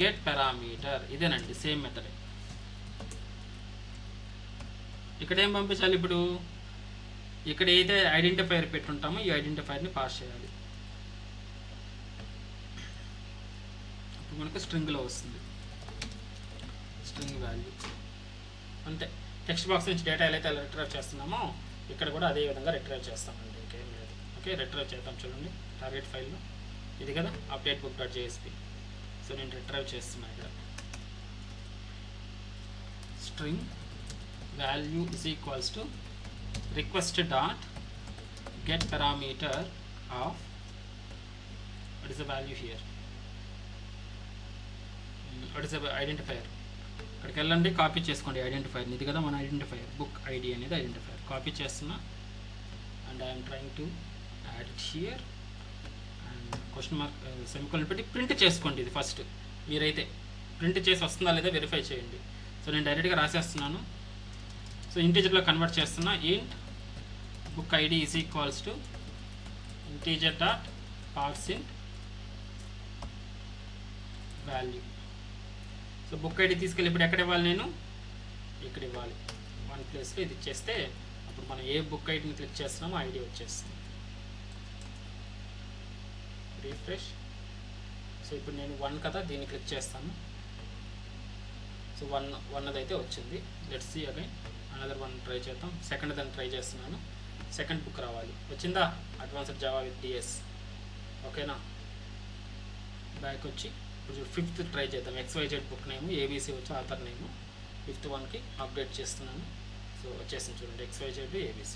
A: గెట్ పారామీటర్, ఇదేనండి సేమ్ మెథడ్. ఇక్కడ ఏం పంపించాలి, ఇప్పుడు ఇక్కడ ఏదైతే ఐడెంటిఫైర్ పెట్టుంటామో ఈ ఐడెంటిఫైర్ని పాస్ చేయాలి. ఇప్పుడు మనకు స్ట్రింగ్లో వస్తుంది, స్ట్రింగ్ వాల్యూ అంతే. టెక్స్ట్ బాక్స్ నుంచి డేటా ఎలా అయితే రిట్రైవ్ చేస్తున్నామో ఇక్కడ కూడా అదే విధంగా రిట్రైవ్ చేస్తామండి, ఇంకేం లేదు. ఓకే, రిట్రైవ్ చేద్దాం. చూడండి టార్గెట్ ఫైల్లో ఇది కదా update book dot JSP. So నేను రిట్రైవ్ చేస్తున్నాను ఇక్కడ string value is equals to request dot get parameter of what is the value here, what is the identifier. అక్కడికి వెళ్ళండి, కాపీ చేసుకోండి ఐడెంటిఫైర్. ఇది కదా మన ఐడెంటిఫైర్, బుక్ ఐడి అనేది ఐడెంటిఫైర్. కాపీ చేస్తున్నా and I'm trying to add it here and question mark semicolon పెట్టి print చేసుకోండి. ఇది ఫస్ట్ మీరైతే ప్రింట్ చేసి వస్తుందా లేదా వెరిఫై చేయండి. సో నేను డైరెక్ట్గా రాసేస్తున్నాను. సో ఇంటీజర్లో కన్వర్ట్ చేస్తున్నా. Int book ID is equals to integer dot parseint value. So book ID తీసుకెళ్ళి ఇప్పుడు ఎక్కడ ఇవ్వాలి, నేను ఇక్కడ ఇవ్వాలి. 1 ప్లేస్లో ఇది ఇచ్చేస్తే అప్పుడు మనం ఏ బుక్ ఐడిని క్లిక్ చేస్తున్నామో ఐడి వచ్చేస్తుంది. రీఫ్రెష్. సో ఇప్పుడు నేను 1 కదా, దీన్ని క్లిక్ చేస్తాను. సో 1 అయితే వచ్చింది. Let's see again another 1 try చేద్దాం. సెకండ్ దాన్ని ట్రై చేస్తున్నాను, సెకండ్ బుక్ రావాలి. వచ్చిందా అడ్వాన్స్డ్ జావా విత్ డిఎస్. ఓకేనా, బ్యాక్ వచ్చి ఇప్పుడు 5th ట్రై చేద్దాం. XYZ బుక్ నేమ్, ABC వచ్చి ఆథర్ నేమ్. 5th 1కి అప్డేట్ చేస్తున్నాను. సో వచ్చేసింది చూడండి XYZ ABC.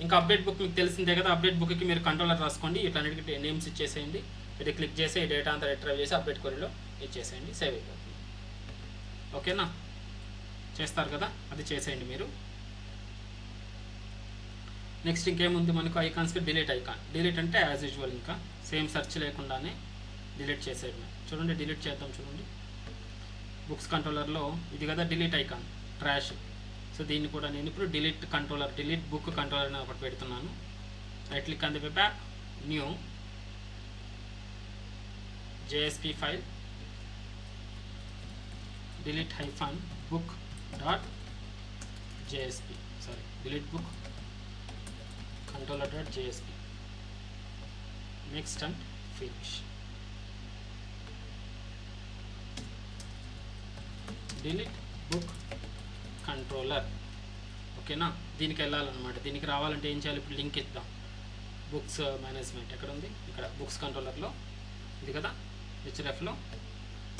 A: ఇంకా అప్డేట్ బుక్ మీకు తెలిసిందే కదా, అప్డేట్ బుక్కి మీరు కంట్రోలర్ రాసుకోండి, ఇట్లన్నిటికీ నేమ్స్ ఇచ్చేసేయండి. ఇది క్లిక్ చేసి ఈ డేటా అంతా రిట్రైవ్ చేసి అప్డేట్ క్వరీలో ఇచ్చేసేయండి, సేవ్ అయిపోతుంది. ఓకేనా, చేస్తారు కదా, అది చేసేయండి మీరు. నెక్స్ట్ ఇంకేముంది మనకు ఐకాన్స్కి డిలీట్ ఐకాన్. డిలీట్ అంటే యాజ్ యూజువల్ ఇంకా సేమ్ సెర్చ్ లేకుండానే డిలీట్ చేసేయడమే. చూడండి డిలీట్ చేద్దాం. చూడండి బుక్స్ కంట్రోలర్లో ఇది కదా డిలీట్ ఐకాన్, ట్రాష్. సో దీన్ని కూడా నేను ఇప్పుడు delete controller, delete book controller అని ఒకటి పెడుతున్నాను. Right click on the web app, new JSP file, delete hyphen book dot JSP, sorry, delete book controller dot JSP. Next and finish. Delete book controller. ఓకేనా, దీనికి వెళ్ళాలన్నమాట. దీనికి రావాలంటే ఏం చేయాలి? ఇప్పుడు లింక్ ఇద్దాం. బుక్స్ మేనేజ్మెంట్ ఎక్కడ ఉంది? ఇక్కడ బుక్స్ కంట్రోలర్లో ఇది కదా, హెచ్ఎఫ్లో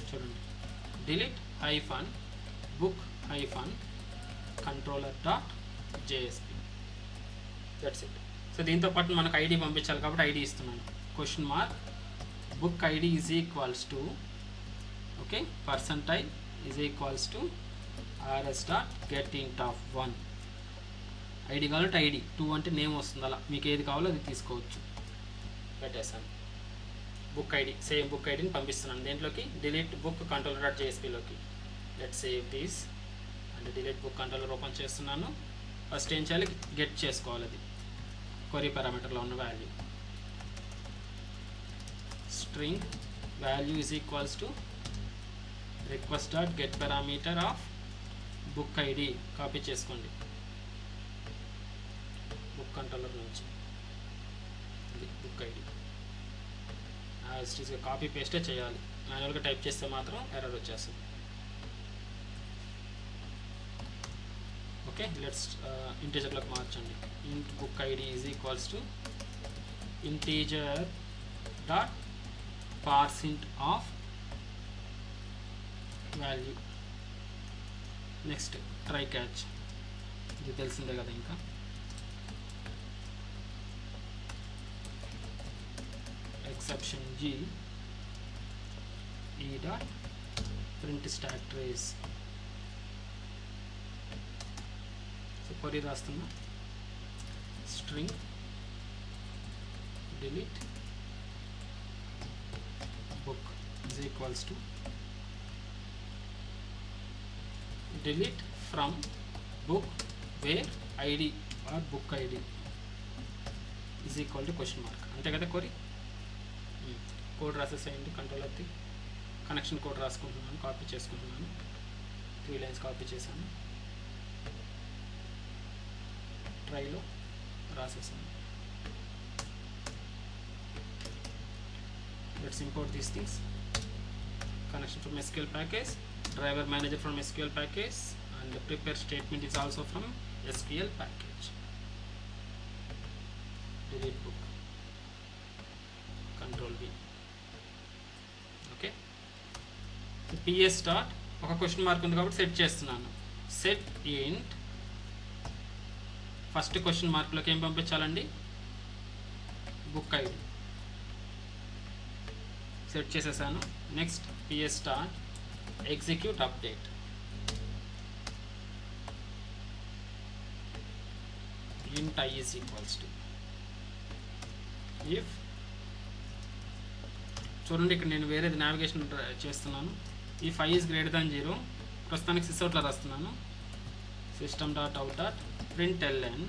A: చూడండి, delete hyphen book hyphen controller dot JSP. That's it. So దీంతో పాటు మనకు ఐడి పంపించాలి కాబట్టి ఐడి ఇస్తున్నాను. Question mark book ID is equals to, okay, percentile is equals to RS dot get int of 1. ID కావాలంటే ఐడి, 2 అంటే name వస్తుంది. అలా మీకు ఏది కావాలో అది తీసుకోవచ్చు. పెట్టేసాను. బుక్ ఐడి, సేమ్ బుక్ ఐడిని పంపిస్తున్నాను దేంట్లోకి? డిలీట్ బుక్ కంట్రోలర్ డాట్ JSPలోకి. Let save this and delete book controller open చేస్తున్నాను. ఫస్ట్ ఏం చేయాలి? గెట్ చేసుకోవాలి అది క్వరీ పారామీటర్లో ఉన్న value. String value is equals to request dot get parameter of book ID. Copy చేసుకోండి బుక్ కంట్రోలర్ నుంచి బుక్ ఐడి. యాజ్టీస్గా కాపీ పేస్టే చేయాలి. మాన్యువల్గా టైప్ చేస్తే మాత్రం ఎర్రర్ వచ్చేస్తుంది. ఓకే, లెట్స్ ఇంటీజర్లోకి మార్చండి. Int book ID is equals to integer dot parseint of value. Next try catch, ఇది తెలిసిందే కదా. ఇంకా exception G E dot print stack trace. So query రాస్తున్నా. string delete book is equals to delete from book where ID or book ID is equal to question mark. అంతే కదా query. Code రాసేసేయండి. కంట్రోలర్ది connection code రాసుకుంటున్నాను, copy చేసుకుంటున్నాను. 3 lines copy చేశాను. ట్రైలో రాసేసాను. Let's import these things. Connection from SQL package, driver manager from SQL package and prepare statement is also from SQL package. Delete book control V. Okay, PS dot ఒక question mark ఉంది కాబట్టి set చేస్తున్నాను. Set ఇంట్ first question మార్క్లోకి ఏం పంపించాలండి? Book ID set చేసేసాను. Next PS dot execute update. ఇంట్ I is equals to if, చూడండి ఇక్కడ నేను వేరేది నావిగేషన్ చేస్తున్నాను. If I is greater than 0, ప్రస్తుతానికి సిస్అవుట్లో రాస్తున్నాను. System dot out dot println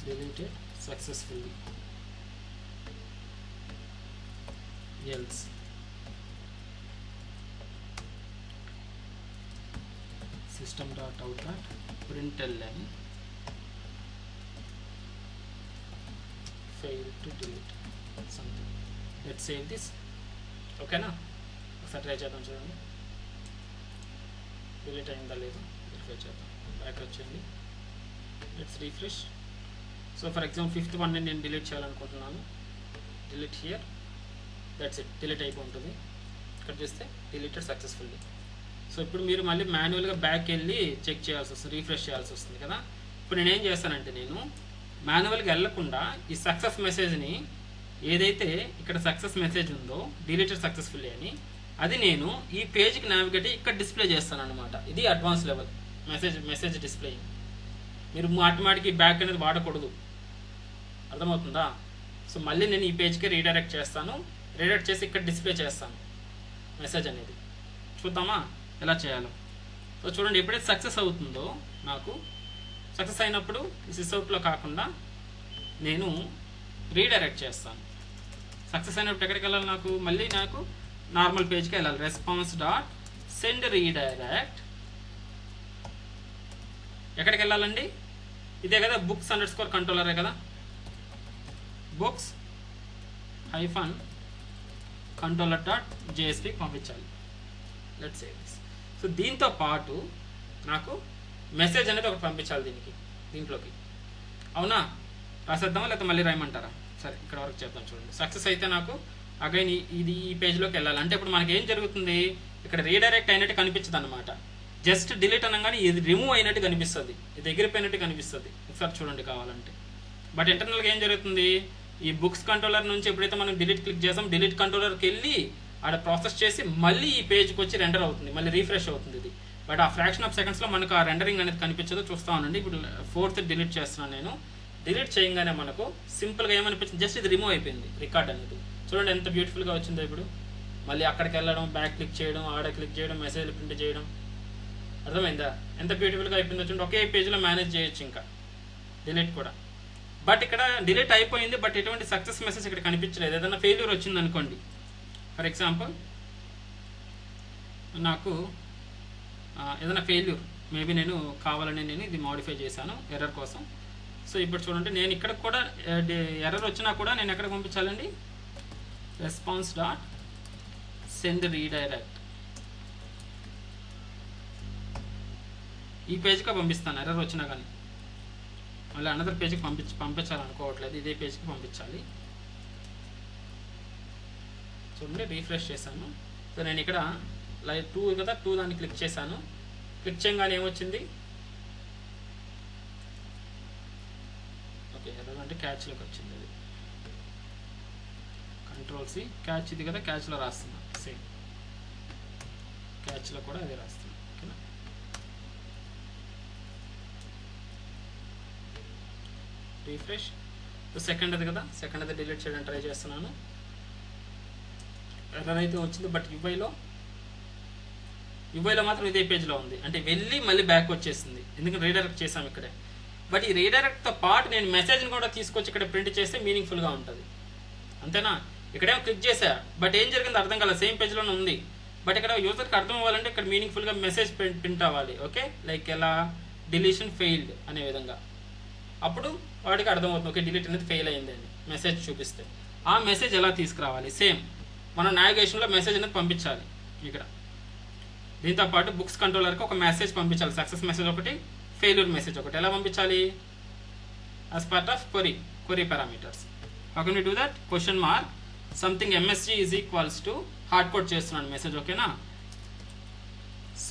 A: deleted successfully else system dot out dot println failed to delete something. Let's save this. Okay na, ఒకసారి try చేద్దాం. చూడండి డిలీట్ అయిందా లేదు వెరిఫై చేద్దాం. Back వచ్చేయండి. Let's refresh. So for example 5th one నేను delete చేయాలనుకుంటున్నాను. Delete here. That's it, delete అయిపోతుంది. ఇక్కడ చూస్తే డిలీటెడ్ సక్సెస్ఫుల్లీ. సో ఇప్పుడు మీరు మళ్ళీ మాన్యువల్గా బ్యాక్ వెళ్ళి చెక్ చేయాల్సి వస్తుంది, రీఫ్రెష్ చేయాల్సి వస్తుంది కదా. ఇప్పుడు నేనేం చేస్తానంటే, నేను మాన్యువల్గా వెళ్ళకుండా ఈ సక్సెస్ మెసేజ్ని, ఏదైతే ఇక్కడ సక్సెస్ మెసేజ్ ఉందో డిలీటెడ్ సక్సెస్ఫుల్లీ అని, అది నేను ఈ పేజ్కి నావిగేట్ ఇక్కడ డిస్ప్లే చేస్తాను అనమాట. ఇది అడ్వాన్స్ లెవెల్ మెసేజ్ డిస్ప్లేయింగ్. మీరు మాటిమాటికి బ్యాక్ అనేది వాడకూడదు, అర్థమవుతుందా? సో మళ్ళీ నేను ఈ పేజ్కి రీడైరెక్ట్ చేస్తాను, రీడైరెక్ట్ చేసి ఇక్కడ డిస్ప్లే చేస్తాను మెసేజ్ అనేది. చూద్దామా ఎలా చేయాలో? సో చూడండి, ఎప్పుడైతే సక్సెస్ అవుతుందో, నాకు సక్సెస్ అయినప్పుడు సిస్అవుట్లో కాకుండా నేను రీడైరెక్ట్ చేస్తాను. సక్సెస్ అయినప్పుడు ఎక్కడికి వెళ్ళాలి? మళ్ళీ నాకు నార్మల్ పేజ్కి వెళ్ళాలి. రెస్పాన్స్ డాట్ సెండ్ రీడైరెక్ట్ ఎక్కడికి వెళ్ళాలండి? ఇదే కదా, బుక్స్ అండర్స్కోర్ కంట్రోలరే కదా, బుక్స్ హైఫన్ కంట్రోలర్ డాట్ జేఎస్పీకి పంపించాలి. Let's say this. సో దీంతో పాటు నాకు మెసేజ్ అనేది ఒకటి పంపించాలి దీంట్లోకి. అవునా? రాసేద్దామా లేకపోతే మళ్ళీ రాయమంటారా? సరే, ఇక్కడ వరకు చేద్దాం. చూడండి, సక్సెస్ అయితే నాకు అగైన్ ఈ పేజ్లోకి వెళ్ళాలి. అంటే ఇప్పుడు మనకి ఏం జరుగుతుంది, ఇక్కడ రీడైరెక్ట్ అయినట్టు కనిపించదు అనమాట. జస్ట్ డిలీట్ అనగానే ఇది రిమూవ్ అయినట్టు కనిపిస్తుంది, ఇది ఎగిరిపోయినట్టు కనిపిస్తుంది. ఒకసారి చూడండి కావాలంటే. బట్ ఇంటర్నల్గా ఏం జరుగుతుంది, ఈ బుక్స్ కంట్రోలర్ నుంచి ఎప్పుడైతే మనం డిలీట్ క్లిక్ చేస్తాం, డిలీట్ కంట్రోలర్కి వెళ్ళి ఆడ ప్రాసెస్ చేసి మళ్ళీ ఈ పేజ్కి వచ్చి రెండర్ అవుతుంది, మళ్ళీ రీఫ్రెష్ అవుతుంది ఇది. బట్ ఆ ఫ్రాక్షన్ ఆఫ్ సెకండ్స్లో మనకు ఆ రెండరింగ్ అనేది కనిపించదో చూస్తా ఉండండి. ఇప్పుడు 4th డిలీట్ చేస్తున్నాను నేను. డిలీట్ చేయగానే మనకు సింపుల్గా ఏమనిపించింది, జస్ట్ ఇది రిమూవ్ అయిపోయింది రికార్డ్ అనేది. చూడండి ఎంత బ్యూటిఫుల్గా వచ్చిందో. ఇప్పుడు మళ్ళీ అక్కడికి వెళ్ళడం, బ్యాక్ క్లిక్ చేయడం, ఆడ క్లిక్ చేయడం, మెసేజ్లు ప్రింట్ చేయడం, అర్థమైందా? ఎంత బ్యూటిఫుల్గా అయిపోయిందో చూడండి. ఒకే పేజ్లో మేనేజ్ చేయొచ్చు ఇంకా డిలీట్ కూడా. బట్ ఇక్కడ డిలీట్ అయిపోయింది, బట్ ఎటువంటి సక్సెస్ మెసేజ్ ఇక్కడ కనిపించలేదు. ఏదైనా ఫెయిల్యూర్ వచ్చింది అనుకోండి, ఫర్ ఎగ్జాంపుల్ నాకు ఏదైనా ఫెయిల్యూర్, మేబీ నేను కావాలని నేను ఇది మోడిఫై చేశాను ఎర్రర్ కోసం. సో ఇప్పుడు చూడండి, నేను ఇక్కడ కూడా ఎర్రర్ వచ్చినా కూడా నేను ఎక్కడ పంపించాలండి? రెస్పాన్స్ డాట్ సెండ్ రీడైరెక్ట్ ఈ పేజ్కి పంపిస్తాను. ఎర్రర్ వచ్చినా కానీ మళ్ళీ అనదర్ పేజ్కి పంపించాలనుకోవట్లేదు, ఇదే పేజ్కి పంపించాలి. చూడండి, రీఫ్రెష్ చేశాను. సో నేను ఇక్కడ లైక్ 2 కదా, 2 దాన్ని క్లిక్ చేశాను. క్లిక్ చేయగానే ఏమొచ్చింది? ఓకే, ఎర్రర్ అంటే క్యాచ్లోకి వచ్చింది. అది కంట్రోల్ సి, క్యాచ్ ఇది కదా, క్యాచ్లో రాస్తున్నా. సేమ్ క్యాచ్లో కూడా అదే రాస్తున్నా. ఓకేనా? రీఫ్రెష్. సెకండ్ అది కదా, సెకండ్ అది డిలీట్ చేయడానికి ట్రై చేస్తున్నాను. ఎర్రర్ అయితే వచ్చింది, బట్ యువైలో మాత్రం ఇదే పేజ్లో ఉంది. అంటే వెళ్ళి మళ్ళీ బ్యాక్ వచ్చేసింది, ఎందుకంటే రీడైరెక్ట్ చేసాం ఇక్కడే. బట్ ఈ రీడైరెక్ట్తో పాటు నేను మెసేజ్ని కూడా తీసుకొచ్చి ఇక్కడ ప్రింట్ చేస్తే మీనింగ్ఫుల్గా ఉంటుంది. అంతేనా? ఇక్కడేమో క్లిక్ చేశా, బట్ ఏం జరిగిందో అర్థం కాలేదు, సేమ్ పేజ్లోనే ఉంది. బట్ ఇక్కడ యూజర్కి అర్థం అవ్వాలంటే ఇక్కడ మీనింగ్ఫుల్గా మెసేజ్ ప్రింట్ అవ్వాలి. ఓకే, లైక్ ఎలా డిలీషన్ ఫెయిల్డ్ అనే విధంగా. అప్పుడు వాడికి అర్థమవుతుంది, ఓకే డిలీట్ అనేది ఫెయిల్ అయింది అని మెసేజ్ చూపిస్తే. ఆ మెసేజ్ ఎలా తీసుకురావాలి? సేమ్ మనం నావిగేషన్లో మెసేజ్ అనేది పంపించాలి ఇక్కడ. దీంతో పాటు బుక్స్ కంట్రోలర్కి ఒక మెసేజ్ పంపించాలి, సక్సెస్ మెసేజ్ ఒకటి, ఫెయిల్యూర్ మెసేజ్ ఒకటి. ఎలా పంపించాలి? As part of query parameters. How can we do that? Question mark something MSG is equals to hard code చేస్తున్నాను మెసేజ్. ఓకేనా?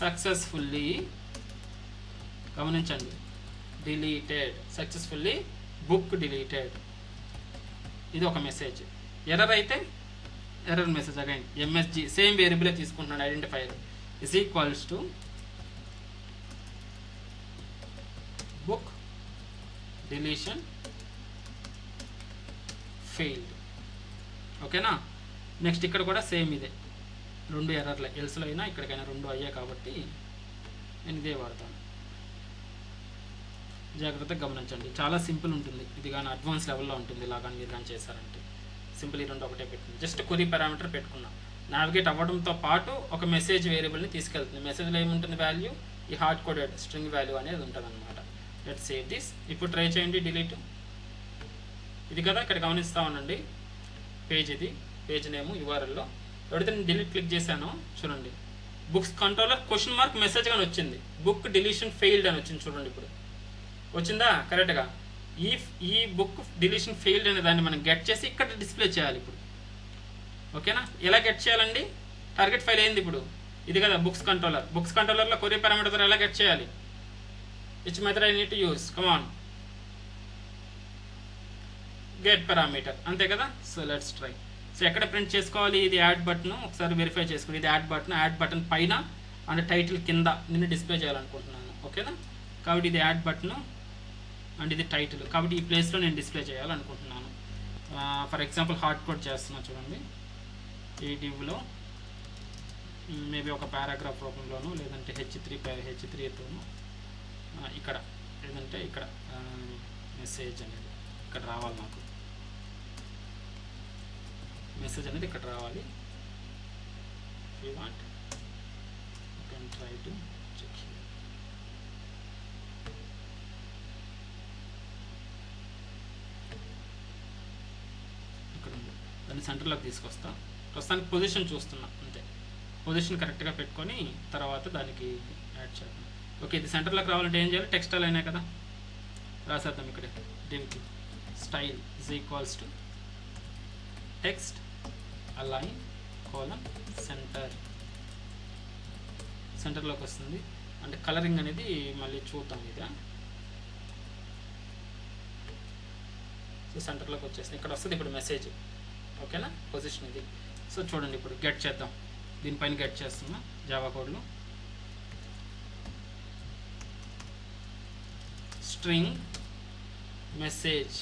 A: సక్సెస్ఫుల్లీ, గమనించండి, డిలీటెడ్, సక్సెస్ఫుల్లీ బుక్ డిలీటెడ్, ఇది ఒక మెసేజ్. ఎర్రర్ అయితే error message again MSG, same వేరియబులే తీసుకుంటున్నాను, identifier is equals to book deletion failed. ఓకేనా? Next ఇక్కడ కూడా సేమ్ ఇదే, 2 ఎర్రర్లే. ఎల్స్లో అయినా ఇక్కడికైనా 2 అయ్యాయి కాబట్టి నేను ఇదే వాడతాను. జాగ్రత్తగా గమనించండి, చాలా సింపుల్ ఉంటుంది ఇది, కానీ అడ్వాన్స్ లెవెల్లో ఉంటుంది. ఇలా కానీ మీరు కానీ చేశారంటే సింపుల్ ఈ 2 ఒకటే పెట్టుకుని జస్ట్ క్వరీ పారామీటర్ పెట్టుకున్నా. నావిగేట్ అవ్వడంతో పాటు ఒక మెసేజ్ వేరియబుల్ని తీసుకెళ్తుంది. మెసేజ్లో ఏముంటుంది? వాల్యూ, ఈ హార్డ్ కోడెడ్ స్ట్రింగ్ వాల్యూ అనేది ఉంటుంది అనమాట. Let's save this. ఇప్పుడు ట్రై చేయండి డిలీట్. ఇది కదా, ఇక్కడ గమనిస్తూ ఉండండి పేజ్, ఇది పేజ్ నేమ్ URLలో. ఎవరైతే నేను డిలీట్ క్లిక్ చేశానో చూడండి, books controller question mark message కానీ వచ్చింది, బుక్ డిలీషన్ ఫెయిల్డ్ అని వచ్చింది. చూడండి ఇప్పుడు వచ్చిందా కరెక్ట్గా? ఈ బుక్ డిలీషన్ ఫెయిల్డ్ అనే దాన్ని మనం గెట్ చేసి ఇక్కడ డిస్ప్లే చేయాలి ఇప్పుడు. ఓకేనా? ఎలా గెట్ చేయాలండి? టార్గెట్ ఫైల్ అయింది ఇప్పుడు, ఇది కదా బుక్స్ కంట్రోలర్. బుక్స్ కంట్రోలర్లో క్వరీ పారామీటర్ ఎలా గెట్ చేయాలి? Which method I need to use? Come on, get parameter, అంతే కదా? So let's try. సో ఎక్కడ ప్రింట్ చేసుకోవాలి? ఇది యాడ్ బటన్, ఒకసారి వెరిఫై చేసుకోండి. ఇది యాడ్ బటన్, యాడ్ బటన్ పైన అండ్ టైటిల్ కింద నేను డిస్ప్లే చేయాలనుకుంటున్నాను. ఓకేనా? కాబట్టి ఇది యాడ్ బటన్, అండ్ ఇది టైటిల్. కాబట్టి ఈ ప్లేస్లో నేను డిస్ప్లే చేయాలనుకుంటున్నాను. ఫర్ ఎగ్జాంపుల్ హార్డ్ కోడ్ చేస్తున్నా చూడండి. ఈ డివ్లో మేబీ ఒక పారాగ్రాఫ్ రూపంలోనూ లేదంటే హెచ్3తోనూ ఇక్కడ లేదంటే ఇక్కడ మెసేజ్ అనేది ఇక్కడ రావాలి. నాకు మెసేజ్ అనేది ఇక్కడ రావాలి. If you want you can try to check here. ఇక్కడ ఉంది. దాన్ని సెంటర్లోకి తీసుకొస్తా. ప్రస్తుతానికి పొజిషన్ చూస్తున్నా అంతే. పొజిషన్ కరెక్ట్గా పెట్టుకొని తర్వాత దానికి యాడ్ చేద్దాం. ఓకే, ఇది సెంటర్లోకి రావాలంటే ఏం చేయాలి? టెక్స్ట్ అలైన్ కదా, రాసేద్దాం. ఇక్కడ దీనికి style is equals to text align center. సెంటర్లోకి వస్తుంది. అంటే కలరింగ్ అనేది మళ్ళీ చూద్దాం. ఇదా సో సెంటర్లోకి వచ్చేస్తుంది. ఇక్కడ వస్తుంది ఇప్పుడు మెసేజ్. ఓకేనా, పొజిషన్ ఇది. సో చూడండి ఇప్పుడు గెట్ చేద్దాం. దీనిపైన గెట్ చేస్తున్నా జావా కోడ్లో. String message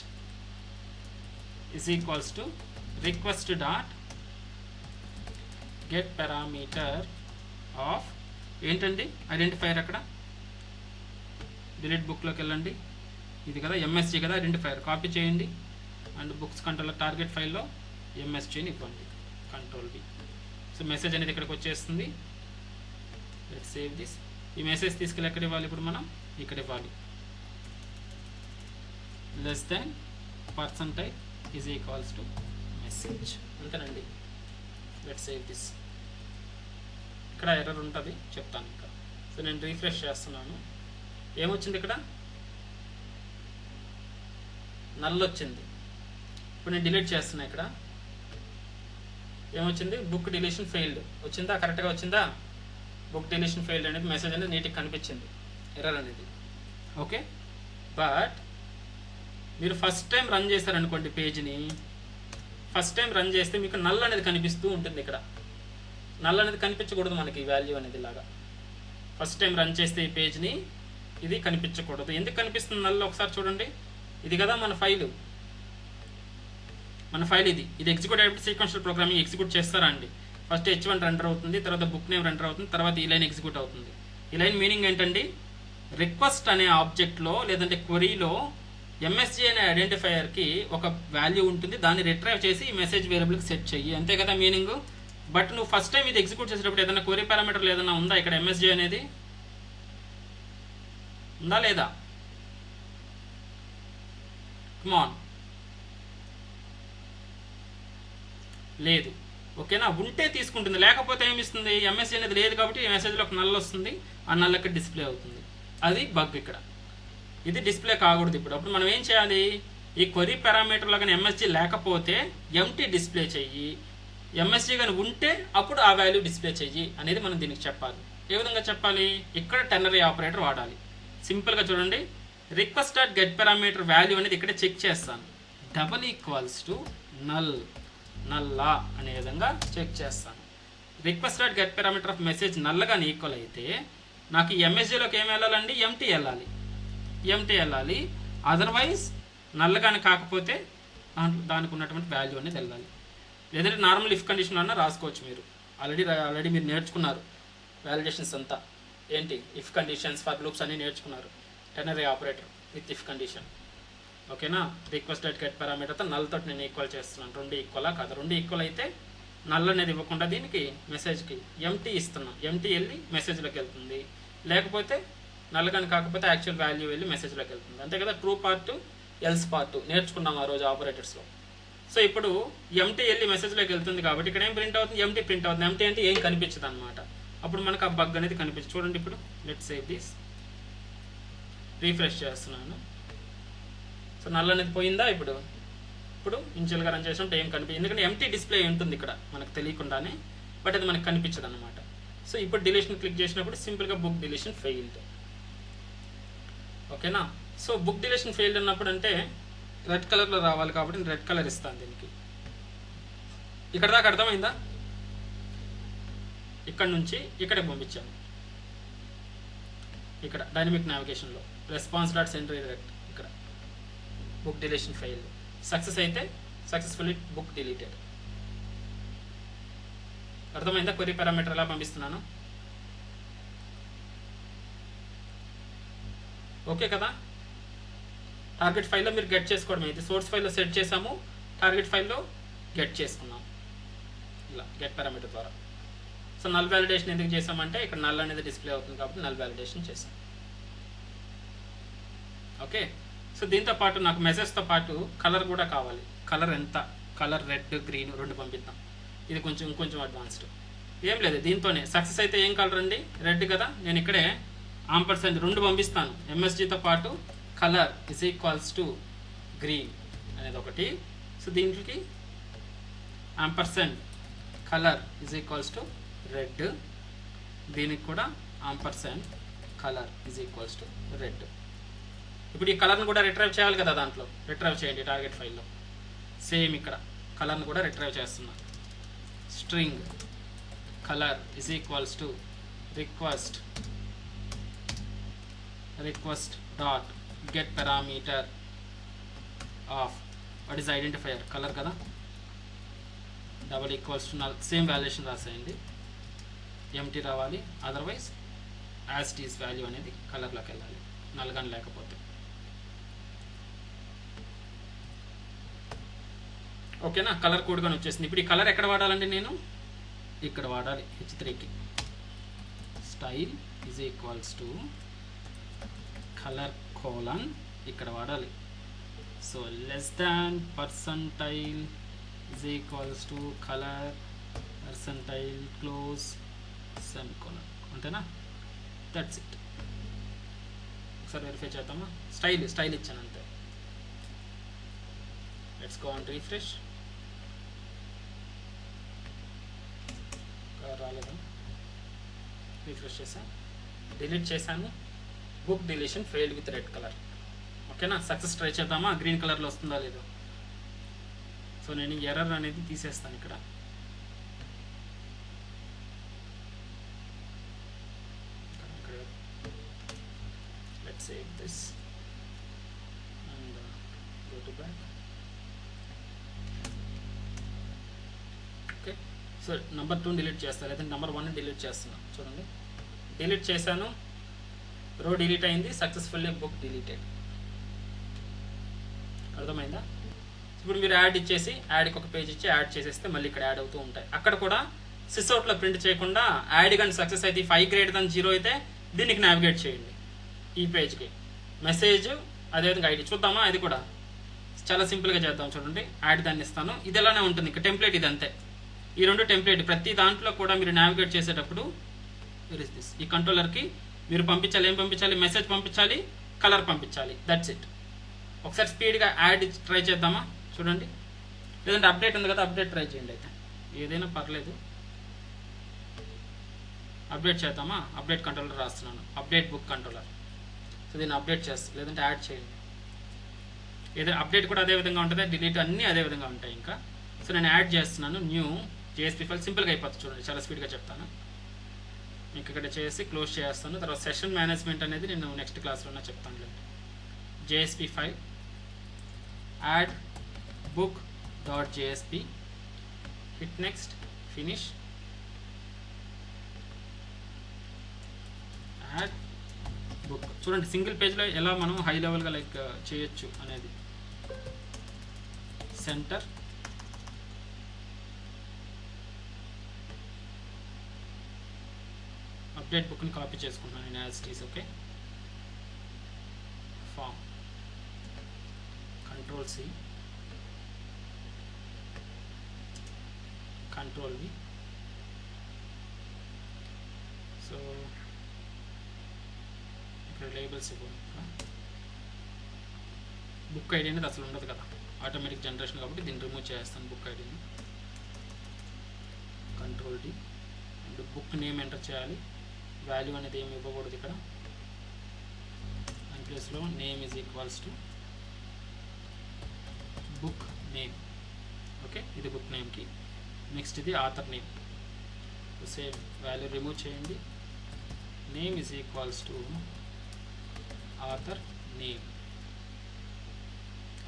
A: is equals to request dot get parameter of ఏంటండి ఐడెంటిఫైర్. అక్కడ డిలీట్ బుక్లోకి వెళ్ళండి. ఇది కదా ఎంఎస్జీ కదా ఐడెంటిఫైర్. కాపీ చేయండి అండ్ బుక్స్ కంట్రోల్ టార్గెట్ ఫైల్లో ఎంఎస్జీని ఇవ్వండి. Control B. సో మెసేజ్ అనేది ఇక్కడికి వచ్చేస్తుంది. Let's save this. ఈ మెసేజ్ తీసుకెళ్ళి ఎక్కడ ఇవ్వాలి? ఇప్పుడు మనం ఇక్కడ ఇవ్వాలి. Less than percentile is equals to message. అంతేనండి. Let's save this. ఇక్కడ ఎర్రర్ ఉంటుంది, చెప్తాను ఇంకా. సో నేను రీఫ్రెష్ చేస్తున్నాను. ఏమొచ్చింది ఇక్కడ? నల్ వచ్చింది. ఇప్పుడు నేను డిలీట్ చేస్తున్నా. ఇక్కడ ఏమొచ్చింది? బుక్ డిలీషన్ ఫెయిల్డ్ వచ్చిందా? కరెక్ట్గా వచ్చిందా? బుక్ డిలీషన్ ఫెయిల్డ్ అనేది మెసేజ్ అనేది నీట్గా కనిపించింది, ఎర్రర్ అనేది. ఓకే, బట్ మీరు ఫస్ట్ టైం రన్ చేశారనుకోండి పేజ్ని, ఫస్ట్ టైం రన్ చేస్తే మీకు నల్ అనేది కనిపిస్తూ ఉంటుంది. ఇక్కడ నల్ అనేది కనిపించకూడదు మనకి, వాల్యూ అనేది ఇలాగా. ఫస్ట్ టైం రన్ చేస్తే ఈ పేజ్ని ఇది కనిపించకూడదు. ఎందుకు కనిపిస్తుంది నల్? ఒకసారి చూడండి. ఇది కదా మన ఫైల్ ఇది ఎగ్జిక్యూట్ అయినప్పుడు సీక్వెన్షియల్ ప్రోగ్రామింగ్ ఎగ్జిక్యూట్ చేస్తారా అండి? ఫస్ట్ H1 రెండర్ అవుతుంది, తర్వాత బుక్ నేమ్ రెండర్ అవుతుంది, తర్వాత ఈ లైన్ ఎగ్జిక్యూట్ అవుతుంది. ఈ లైన్ మీనింగ్ ఏంటండి? రిక్వెస్ట్ అనే ఆబ్జెక్ట్లో లేదంటే క్వరీలో ఎంఎస్జీ అనే ఐడెంటిఫైయర్కి ఒక వాల్యూ ఉంటుంది. దాన్ని రిట్రైవ్ చేసి ఈ మెసేజ్ వేరియబుల్కి సెట్ చెయ్యి, అంతే కదా మీనింగ్. బట్ నువ్వు ఫస్ట్ టైం ఇది ఎగ్జిక్యూట్ చేసేటప్పుడు ఏదైనా క్వరీ పారామీటర్లు ఏదైనా ఉందా ఇక్కడ? ఎంఎస్జీ అనేది ఉందా లేదా? కమ్ ఆన్, లేదు. ఓకేనా, ఉంటే తీసుకుంటుంది, లేకపోతే ఏమిస్తుంది? ఎంఎస్జీ అనేది లేదు కాబట్టి ఈ మెసేజ్లో ఒక నల్ వస్తుంది, ఆ నల్ ఇక్కడ డిస్ప్లే అవుతుంది. అది బగ్ ఇక్కడ. ఇది డిస్ప్లే కాకూడదు. అప్పుడు మనం ఏం చేయాలి? ఈ క్వరీ పారామీటర్లో కానీ ఎంఎస్జీ లేకపోతే ఎంటీ డిస్ప్లే చెయ్యి, ఎంఎస్జీ కానీ ఉంటే అప్పుడు ఆ వాల్యూ డిస్ప్లే చెయ్యి అనేది మనం దీనికి చెప్పాలి. ఏ విధంగా చెప్పాలి? ఇక్కడ టెర్నరీ ఆపరేటర్ వాడాలి. సింపుల్గా చూడండి. Request dot get parameter value అనేది ఇక్కడ చెక్ చేస్తాను. డబల్ ఈక్వల్స్ టు నల్లా అనే విధంగా చెక్ చేస్తాను. Request dot get parameter of message నల్లగాని ఈక్వల్ అయితే నాకు ఈ ఎంఎస్జీలోకి ఏం వెళ్ళాలండి? ఎంటీ వెళ్ళాలి. అదర్వైజ్ నల్లగాని కాకపోతే దానికి ఉన్నటువంటి వాల్యూ అనేది వెళ్ళాలి. లేదంటే నార్మల్ ఇఫ్ కండిషన్ అన్నా రాసుకోవచ్చు. మీరు ఆల్రెడీ మీరు నేర్చుకున్నారు వ్యాలిడేషన్స్ అంతా. ఏంటి? ఇఫ్ కండిషన్స్, ఫర్ లూప్స్ అన్నీ నేర్చుకున్నారు. Ternary operator with if condition. ఓకేనా, రిక్వెస్ట్ డాట్ గెట్ పారామీటర్తో నల్ తోటి నేను ఈక్వల్ చేస్తున్నాను. రెండు ఈక్వలా కాదు? రెండు ఈక్వల్ అయితే నల్ అనేది ఇవ్వకుండా దీనికి మెసేజ్కి ఎంటీ ఇస్తున్నాం. ఎంటీ వెళ్ళి మెసేజ్లోకి వెళ్తుంది. లేకపోతే నల్ కానీ కాకపోతే యాక్చువల్ వాల్యూ వెళ్ళి మెసేజ్లోకి వెళ్తుంది, అంతే కదా. ట్రూ పార్ట్, ఎల్స్ పార్ట్ నేర్చుకున్నాం ఆ రోజు ఆపరేటర్స్లో. సో ఇప్పుడు ఎంటీ వెళ్ళి మెసేజ్లోకి వెళ్తుంది కాబట్టి ఇక్కడ ఏం ప్రింట్ అవుతుంది? ఎంటీ ప్రింట్ అవుతుంది. ఎంటీ అంటే ఏం కనిపించదు అనమాట. అప్పుడు మనకు ఆ బగ్ అనేది కనిపించదు. చూడండి ఇప్పుడు. Let's save this. రీఫ్రెష్ చేస్తున్నాను. సో నల్ అనేది పోయిందా? ఇప్పుడు ఇనిషియల్గా రన్ చేసినప్పుడు ఏం కనిపించదు, ఎందుకంటే ఎంటీ డిస్ప్లే ఉంటుంది ఇక్కడ మనకు తెలియకుండానే, బట్ అది మనకు కనిపించదు అనమాట. సో ఇప్పుడు డిలీషన్ క్లిక్ చేసినప్పుడు సింపుల్గా బుక్ డిలీషన్ ఫెయిల్డ్. ఓకేనా. సో బుక్ డిలీషన్ ఫెయిల్డ్ అన్నప్పుడు అంటే రెడ్ కలర్లో రావాలి కాబట్టి నేను రెడ్ కలర్ ఇస్తాను దీనికి. ఇక్కడ దాకా అర్థమైందా? ఇక్కడ నుంచి ఇక్కడికి పంపించాను. ఇక్కడ డైనమిక్ నావిగేషన్లో రెస్పాన్స్ డాట్ సెండ్ రీడైరెక్ట్ ఇక్కడ బుక్ డిలీషన్ ఫెయిల్. సక్సెస్ అయితే సక్సెస్ఫుల్లీ బుక్ డిలీటెడ్. అర్థమైందా క్వెరీ పారామీటర్ ఎలా పంపిస్తున్నాను? ఓకే కదా. టార్గెట్ ఫైల్లో మీరు గెట్ చేసుకోవడం. ఇది సోర్స్ ఫైల్లో సెట్ చేసాము, టార్గెట్ ఫైల్లో గెట్ చేసుకున్నాం ఇలా గెట్ పారామీటర్ ద్వారా. సో నల్ వ్యాలిడేషన్ ఎందుకు చేసామంటే ఇక్కడ నల్ అనేది డిస్ప్లే అవుతుంది కాబట్టి నల్ వ్యాలిడేషన్ చేసాం. ఓకే. సో దీంతో పాటు నాకు మెసేజ్తో పాటు కలర్ కూడా కావాలి. కలర్ ఎంత? కలర్ రెడ్ గ్రీన్ 2 పంపిద్దాం. ఇది ఇంకొంచెం అడ్వాన్స్డ్. ఏం లేదు, దీంతోనే సక్సెస్ అయితే ఏం కలర్ అండి? రెడ్ కదా. నేను ఇక్కడే ఆంపర్సెంట్ 2 పంపిస్తాను. ఎంఎస్జితో పాటు colour is equals to green అనేది ఒకటి. సో దీనికి ampersand colour is equals to red, దీనికి కూడా ampersand colour is equals to red. ఇప్పుడు ఈ కలర్ని కూడా రిట్రైవ్ చేయాలి కదా, దాంట్లో రిట్రైవ్ చేయండి టార్గెట్ ఫైల్లో. సేమ్ ఇక్కడ కలర్ని కూడా రిట్రైవ్ చేస్తున్నా. String colour is equals to request dot get parameter of what is identifier colour కదా, double equals to null. Same valuation రాసేయండి, ఎంటీ రావాలి, otherwise as it is value అనేది కలర్లోకి వెళ్ళాలి, నల్ కానీ లేకపోతే. ఓకేనా, కలర్ కోడ్ కానీ వచ్చేసింది. ఇప్పుడు ఈ కలర్ ఎక్కడ వాడాలండి? నేను ఇక్కడ వాడాలి, H3కి. Style is equals to colour colon ఇక్కడ వాడాలి. So less than percentile is equals to colour percentile close semicolon. అంతేనా? That's it. ఒకసారి వెరిఫై చేద్దామా? స్టైల్ ఇచ్చాను అంతే. Let's go on refresh. రాలేదు, రిఫ్రెష్ చేశాను, డిలీట్ చేశాను. Book deletion failed with red colour. ఓకేనా, సక్సెస్ ట్రై చేద్దామా? గ్రీన్ కలర్లో వస్తుందా లేదో. సో నేను ఎర్రర్ అనేది తీసేస్తాను ఇక్కడ. Let's save this and go to back. Okay, so number 2 delete చేస్తాను, లేదంటే నెంబర్ 1 డిలీట్ చేస్తున్నాను. చూడండి, డిలీట్ చేశాను, రో డిలీట్ అయింది, సక్సెస్ఫుల్లీ బుక్ డిలీటెడ్. అర్థమైందా? ఇప్పుడు మీరు యాడ్ ఇచ్చేసి యాడ్కి ఒక పేజ్ ఇచ్చి యాడ్ చేసేస్తే మళ్ళీ ఇక్కడ యాడ్ అవుతూ ఉంటాయి. అక్కడ కూడా సిస్అవుట్లో ప్రింట్ చేయకుండా యాడ్ కానీ సక్సెస్ అయితే 5 greater than 0 అయితే దీనికి నావిగేట్ చేయండి ఈ పేజ్కి. మెసేజ్ అదేవిధంగా ఐడి చూద్దామా? అది కూడా చాలా సింపుల్గా చేద్దాం. చూడండి, యాడ్ దాన్ని ఇస్తాను. ఇది ఎలానే ఉంటుంది, ఇంకా టెంప్లెట్ ఇది అంతే. ఈ 2 టెంప్లెట్ ప్రతి దాంట్లో కూడా మీరు నావిగేట్ చేసేటప్పుడు ఈ కంట్రోలర్కి మీరు పంపించాలి. ఏం పంపించాలి? మెసేజ్ పంపించాలి, కలర్ పంపించాలి. That's it. ఒకసారి స్పీడ్గా యాడ్ ట్రై చేద్దామా? చూడండి, లేదంటే అప్డేట్ ఉంది కదా, అప్డేట్ ట్రై చేయండి. అయితే ఏదైనా పర్లేదు, అప్డేట్ చేద్దామా? అప్డేట్ కంట్రోలర్ రాస్తున్నాను, అప్డేట్ బుక్ కంట్రోలర్. సో దీన్ని అప్డేట్ చేస్తాను, లేదంటే యాడ్ చేయండి. ఏదైనా అప్డేట్ కూడా అదే విధంగా ఉంటుంది, డిలీట్ అన్నీ అదే విధంగా ఉంటాయి ఇంకా. సో నేను యాడ్ చేస్తున్నాను న్యూ జేఎస్పీ ఫైల్. సింపుల్గా అయిపోతుంది. చూడండి, చాలా స్పీడ్గా చెప్తాను. మీకు ఇక్కడ చేసి క్లోజ్ చేస్తాను. తర్వాత సెషన్ మేనేజ్మెంట్ అనేది నేను నెక్స్ట్ క్లాస్లోనే చెప్తాను. లేదు, JSP file add book dot JSP, hit next, finish, add book. చూడండి, సింగిల్ పేజ్లో ఎలా మనం హై లెవెల్గా లైక్ చేయొచ్చు అనేది. సెంటర్, అప్డేట్ బుక్ని కాపీ చేసుకుంటున్నాను నేను as it is. Okay, form, control C, control V. So ఇక్కడ లేబుల్స్ ఇవ్వాలి. బుక్ ఐడి అనేది అసలు ఉండదు కదా, ఆటోమేటిక్ జనరేషన్ కాబట్టి దీన్ని రిమూవ్ చేస్తాను బుక్ ఐడిని. Control D. And book name enter చేయాలి. వాల్యూ అనేది ఏమి ఇవ్వకూడదు ఇక్కడ. అండ్ ప్లేస్లో name is equals to book name. Okay, ఇది బుక్ నేమ్కి. నెక్స్ట్ ఇది author name. Same value remove చేయండి. Name is equals to author name.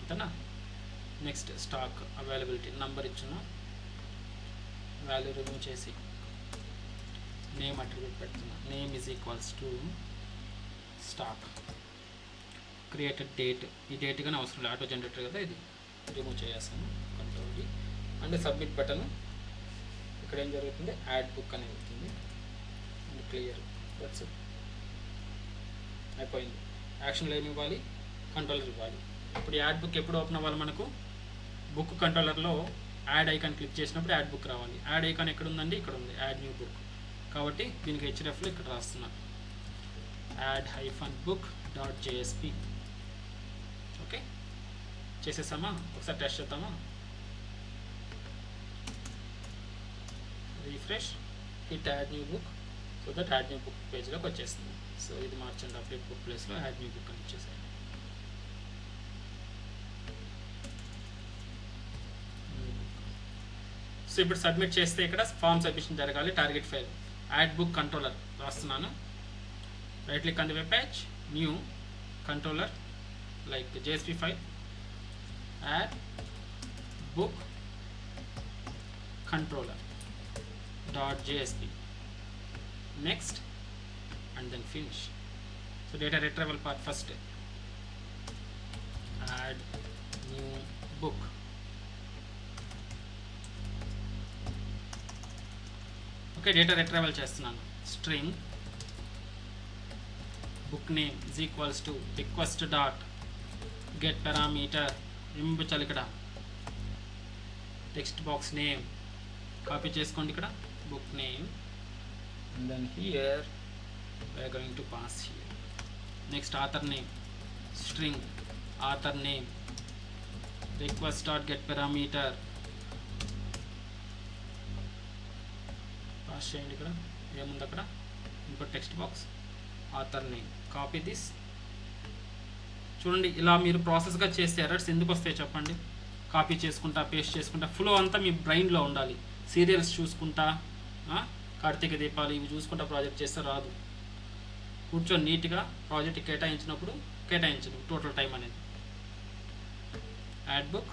A: అంతేనా. నెక్స్ట్ స్టాక్ అవైలబిలిటీ నంబర్ ఇచ్చున్నా, వాల్యూ రిమూవ్ చేసి నేమ్ అట్రిబ్యూట్ పెడుతున్నా. Name is equals to stock. Created date, ఈ date కానీ అవసరం లేదు, ఆటో జనరేటర్ కదా, ఇది రిమూవ్ చేసేస్తాను. Control V and submit button. ఇక్కడ ఏం జరుగుతుంది, యాడ్ బుక్ అని అవుతుంది అండ్ క్లియర్. దట్స్ ఇట్, అయిపోయింది. యాక్షన్లో ఏమి ఇవ్వాలి, కంట్రోలర్ ఇవ్వాలి. ఇప్పుడు యాడ్ బుక్ ఎప్పుడు ఓపెన్ అవ్వాలి మనకు, బుక్ కంట్రోలర్లో యాడ్ ఐకాన్ క్లిక్ చేసినప్పుడు యాడ్ బుక్ రావాలి. యాడ్ ఐకాన్ ఎక్కడ ఉందండి, ఇక్కడ ఉంది, యాడ్ న్యూ బుక్. కాబట్టి దీనికి హెచ్డిఎఫ్లో ఇక్కడ రాస్తున్నా యాడ్ -book.jsp. ఓకే, చేసేసామా, ఒకసారి టెస్ట్ చేద్దామా. Refresh, hit add new book. So that add new book పేజ్లోకి వచ్చేస్తుంది. సో ఇది మార్చండి, అప్డేట్ బుక్ ప్లేస్లో యాడ్ న్యూ బుక్ అని ఇచ్చేసాయి. సో ఇప్పుడు సబ్మిట్ చేస్తే ఇక్కడ ఫామ్ సబ్మిషన్ జరగాలి. Target file add book controller రాస్తున్నాను. Right click on the web page, new controller like JSP file, add book controller .jsp. Next and then finish. So data retrieval part first, add new book. Okay, data retrieval చేస్తున్నాను. string book name is equals to request dot get parameter. ఇంపించాలి ఇక్కడ text box name, copy చేసుకోండి ఇక్కడ book name, and then here we are going to pass here. Next author name, string author name, request dot get parameter, pass చేయండి. ఇక్కడ ఏముంది అక్కడ, ఇంకో text box author name. Copy this. చూడండి, ఇలా మీరు ప్రాసెస్గా చేస్తే ఎర్రర్స్ ఎందుకు వస్తాయి చెప్పండి. కాపీ చేసుకుంటా, పేస్ట్ చేసుకుంటా, ఫ్లో అంతా మీ బ్రెయిన్లో ఉండాలి. సీరియల్స్ చూసుకుంటా, కార్తీక దీపాలు ఇవి చూసుకుంటా ప్రాజెక్ట్ చేస్తే రాదు. కూర్చొని నీట్గా ప్రాజెక్ట్ కేటాయించినప్పుడు కేటాయించదు టోటల్ టైం అనేది. యాడ్ బుక్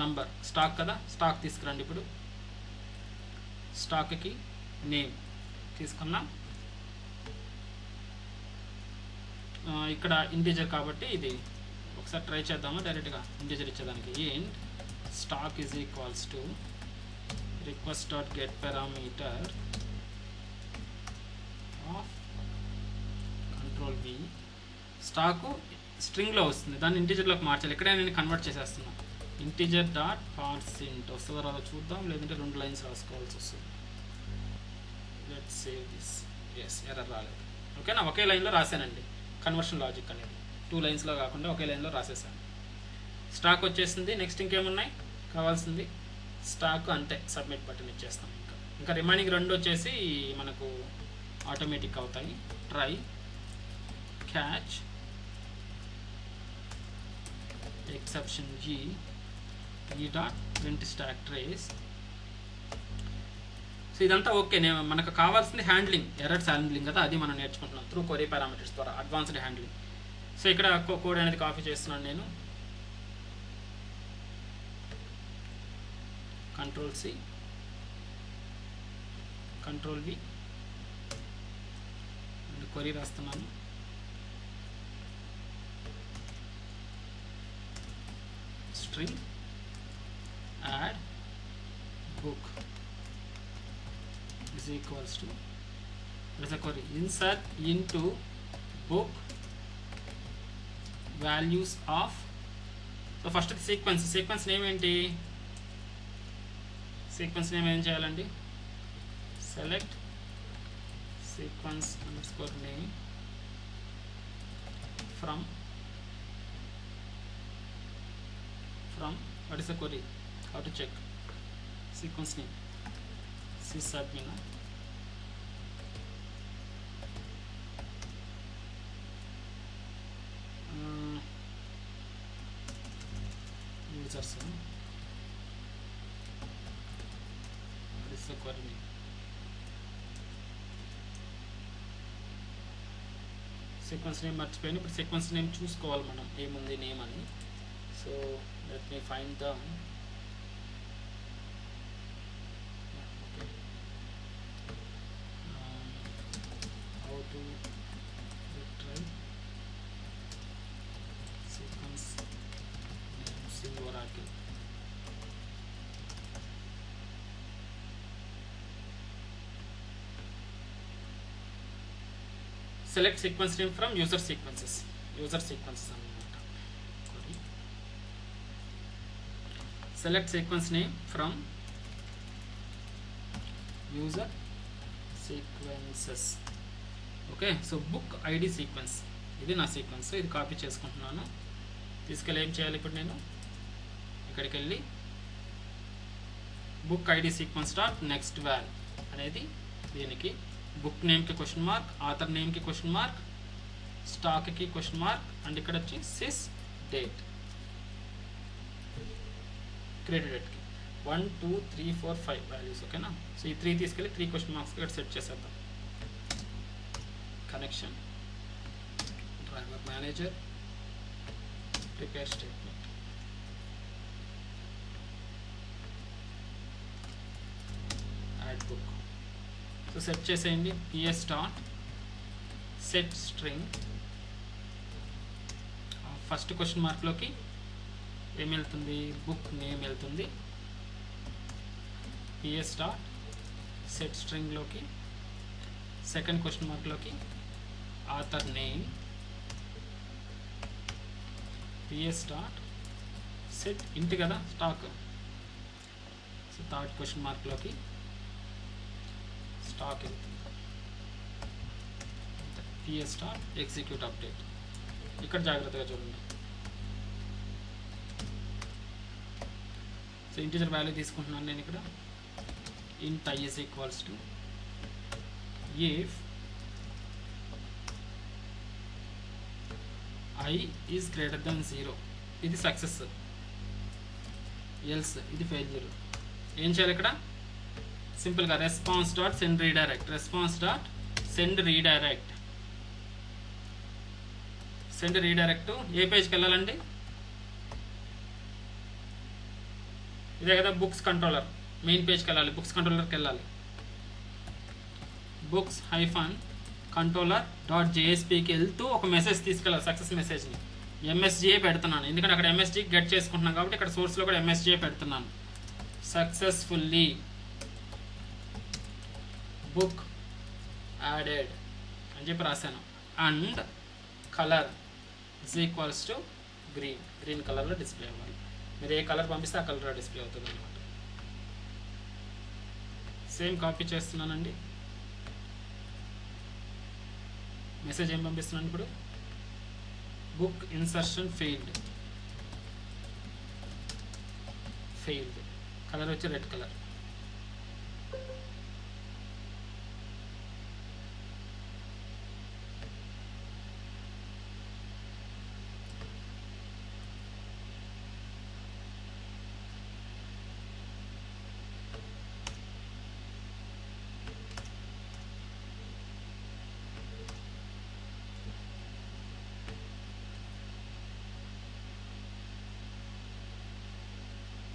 A: నంబర్, స్టాక్ కదా, స్టాక్ తీసుకురండి. ఇప్పుడు స్టాక్కి నేమ్ తీసుకున్నాం. ఇక్కడ ఇంటీజర్ కాబట్టి ఇది ఒకసారి ట్రై చేద్దాము. డైరెక్ట్గా ఇంటీజర్ ఇచ్చేదానికి int stock is equals to request dot get parameter of control v. Stock స్ట్రింగ్లో వస్తుంది, దాన్ని ఇంటీజర్లోకి మార్చాలి. ఇక్కడే నేను కన్వర్ట్ చేసేస్తున్నా. ఇంటీజర్ డాట్ పార్సింట్ వస్తుందో రాదో చూద్దాం, లేదంటే 2 లైన్స్ రాసుకోవాల్సి వస్తుంది. Let's save this. Yes, error రాలేదు. ఓకేనా, ఒకే లైన్లో రాశానండి. కన్వర్షన్ లాజిక్ అనేది 2 లైన్స్లో కాకుండా ఒకే లైన్లో రాసేసాను. స్టాక్ వచ్చేసింది. నెక్స్ట్ ఇంకేమున్నాయి కావాల్సింది, స్టాక్ అంతే. సబ్మిట్ బటన్ ఇచ్చేస్తాం. ఇంకా రిమైనింగ్ 2 వచ్చేసి మనకు ఆటోమేటిక్ అవుతాయి. Try, catch, exception G, e dot print stack trace. So ఇదంతా ఓకే. మనకు కావాల్సింది హ్యాండ్లింగ్, ఎర్రర్స్ హ్యాండ్లింగ్ కదా, అది మనం నేర్చుకుంటున్నాం త్రూ క్వరీ పారామీటర్స్ ద్వారా, అడ్వాన్స్డ్ హ్యాండ్లింగ్. సో ఇక్కడ కోడ్ అనేది కాపీ చేస్తున్నాను నేను. Control C, control V and query రాస్తున్నాను. String add book is equals to, what is the query, insert into book values of. So first sequence name ఏంటి, sequence name ఏం చేయాలండి, select sequence underscore name from what is the query, how to check sequence name, sysadmin, users, what is the query name, sequence name మర్చిపోయాను. ఇప్పుడు sequence name చూసుకోవాలి మనం ఏముంది name అని. So let me find the how to retrieve sequence names in Oracle. Select sequence name from user sequences. User sequences అన్నమాట. Select sequence name from user sequences. Okay, so book ID sequence ఇది నా sequence. ఇది copy చేసుకుంటున్నాను. తీసుకెళ్ళి ఏం చేయాలి ఇప్పుడు నేను ఇక్కడికి వెళ్ళి book ID sequence dot next val అనేది దీనికి బుక్ నేమ్కి క్వశ్చన్ మార్క్, ఆథర్ నేమ్కి క్వశ్చన్ మార్క్, స్టాక్కి క్వశ్చన్ మార్క్, అండ్ ఇక్కడ వచ్చి సిస్ డేట్ క్రెడిట్ డేట్కి 1 2 3 4 5 వాల్యూస్. ఓకేనా, సో ఈ 3 తీసుకెళ్ళి 3 క్వశ్చన్ మార్క్స్ ఇక్కడ సెట్ చేసేద్దాం. Connection, driver manager, prepare statement, add book. So set చేసేయండి. PS dot set string first question మార్క్లోకి ఏం వెళ్తుంది, బుక్ నేమ్ వెళ్తుంది. పిఎస్ డాట్ సెట్ స్ట్రింగ్లోకి సెకండ్ క్వశ్చన్ మార్క్లోకి author name. PS dot set int కదా స్టాక్, సో థర్డ్ క్వశ్చన్ మార్క్లోకి stock వెళ్తుంది. PS dot execute update. ఇక్కడ జాగ్రత్తగా చూడండి. సో ఇంటిజర్ వాల్యూ తీసుకుంటున్నాను నేను ఇక్కడ. int I is equals to if I is greater than 0, ఇది సక్సెస్, ఎల్స్ ఇది ఫెయిల్యూర్. ఏం చేయాలి ఇక్కడ, సింపుల్గా response dot send redirect, response dot send redirect. Send redirect ఏ పేజ్కి వెళ్ళాలండి, ఇదే కదా బుక్స్ కంట్రోలర్, మెయిన్ పేజ్కి వెళ్ళాలి, బుక్స్ కంట్రోలర్కి వెళ్ళాలి. బుక్స్ హైఫన్ కంట్రోలర్ డాట్ జేఎస్పీకి వెళ్తూ ఒక మెసేజ్ తీసుకెళ్ళాలి, సక్సెస్ మెసేజ్ని. ఎంఎస్జిఏ పెడుతున్నాను ఎందుకంటే అక్కడ ఎంఎస్జి గెట్ చేసుకుంటున్నాను కాబట్టి ఇక్కడ సోర్స్లో కూడా ఎంఎస్జిఏ పెడుతున్నాను. సక్సెస్ఫుల్లీ బుక్ యాడెడ్ అని చెప్పి రాశాను. And colour is equals to green, green కలర్లో డిస్ప్లే అవ్వాలి. మీరు ఏ కలర్ పంపిస్తే ఆ కలర్లో డిస్ప్లే అవుతుంది అనమాట. సేమ్ కాపీ చేస్తున్నానండి. మెసేజ్ ఏం పంపిస్తున్నాను ఇప్పుడు, బుక్ ఇన్సర్షన్ ఫెయిల్డ్, కలర్ వచ్చి రెడ్ కలర్.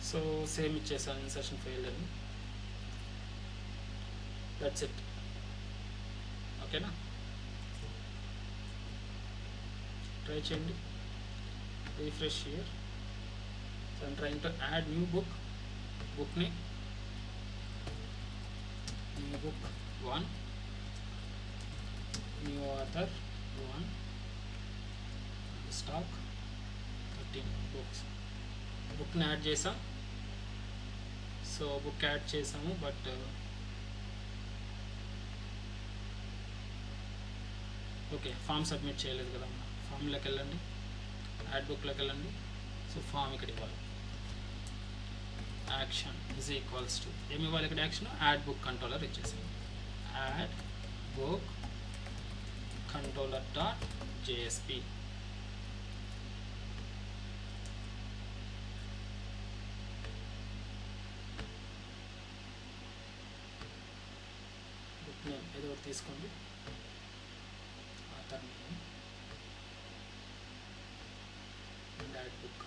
A: సో సేమ్ ఇచ్చేసాను ఇన్సర్షన్ ఫెయిల్డ్ అని. That's it. ఓకేనా, ట్రై చేయండి. Refresh here. So I'm trying to add new book, book name new book 1, new author 1, stock 13 books. బుక్ని add చేసాం. So book add చేసాము, but okay form submit చేయలేదు కదా. ఫామ్లోకి వెళ్ళండి, యాడ్ బుక్లోకి వెళ్ళండి. సో ఫామ్ ఇక్కడ ఇవ్వాలి. యాక్షన్ ఈజ్ ఈక్వల్స్ టు ఏమి ఇవ్వాలి ఇక్కడ, యాక్షన్ యాడ్ బుక్ కంట్రోలర్ ఇచ్చేసాం. Add book controller dot JSP. Book name ఏదో ఒకటి తీసుకోండి, ఆథర్ నేమ్ యాడ్ బుక్.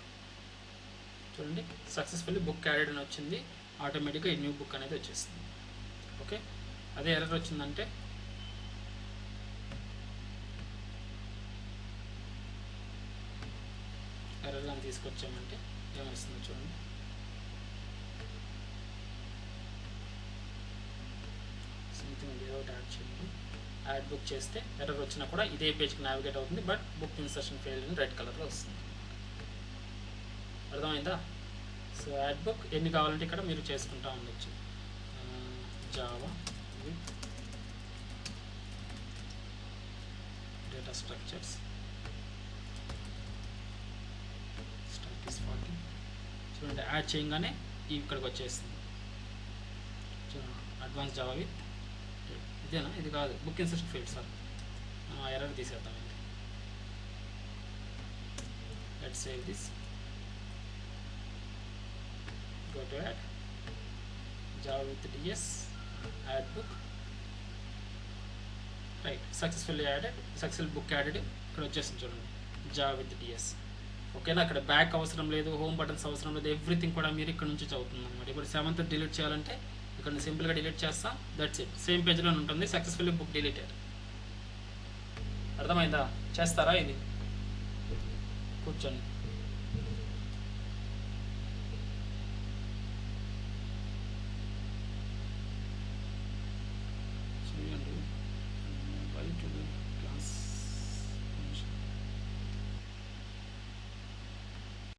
A: చూడండి సక్సెస్ఫుల్లీ బుక్ యాడెడ్ అని వచ్చింది, ఆటోమేటిక్గా ఈ న్యూ బుక్ అనేది వచ్చేస్తుంది. ఓకే, అదే ఎర్రర్ వచ్చిందంటే ఎర్రర్ అని తీసుకొచ్చామంటే ఏమొస్తుందో చూడండి. సంథింగ్ వితౌట్ యాడ్ చేయండి, యాడ్ బుక్ చేస్తే ఎర్రర్ వచ్చినా కూడా ఇదే పేజ్కి నావిగేట్ అవుతుంది, బట్ బుక్ ఇన్సర్షన్ ఫెయిల్డ్ అని రెడ్ కలర్లో వస్తుంది. అర్థమైందా? సో యాడ్ బుక్ ఎన్ని కావాలంటే ఇక్కడ మీరు చేసుకుంటా ఉండొచ్చు. Java with data structures stock is 40. చూడండి యాడ్ చేయగానే ఇక్కడికి వచ్చేస్తుంది. చూడండి అడ్వాన్స్ జావా విత్ ఇదేనా, ఇది కాదు, book insertion field. Sir error తీసేద్దాం. ఇది let's save this, go to add java with ds, add book, right, successfully added, successful book added. ఇక్కడ వచ్చేసింది చూడండి java with ds. ఓకేనా, అక్కడ బ్యాక్ అవసరం లేదు, హోమ్ బటన్స్ అవసరం లేదు, ఎవ్రీథింగ్ కూడా మీరు ఇక్కడ నుంచి చదువుతుంది అనమాట. ఇప్పుడు 7th డిలీట్ చేయాలంటే ఇక్కడ సింపుల్గా డిలీట్ చేస్తాం, దట్స్ ఇట్, సేమ్ పేజ్లో ఉంటుంది, సక్సెస్ఫుల్లీ బుక్ డిలీటెడ్. అర్థమైందా? చేస్తారా? ఇది కూర్చోండి.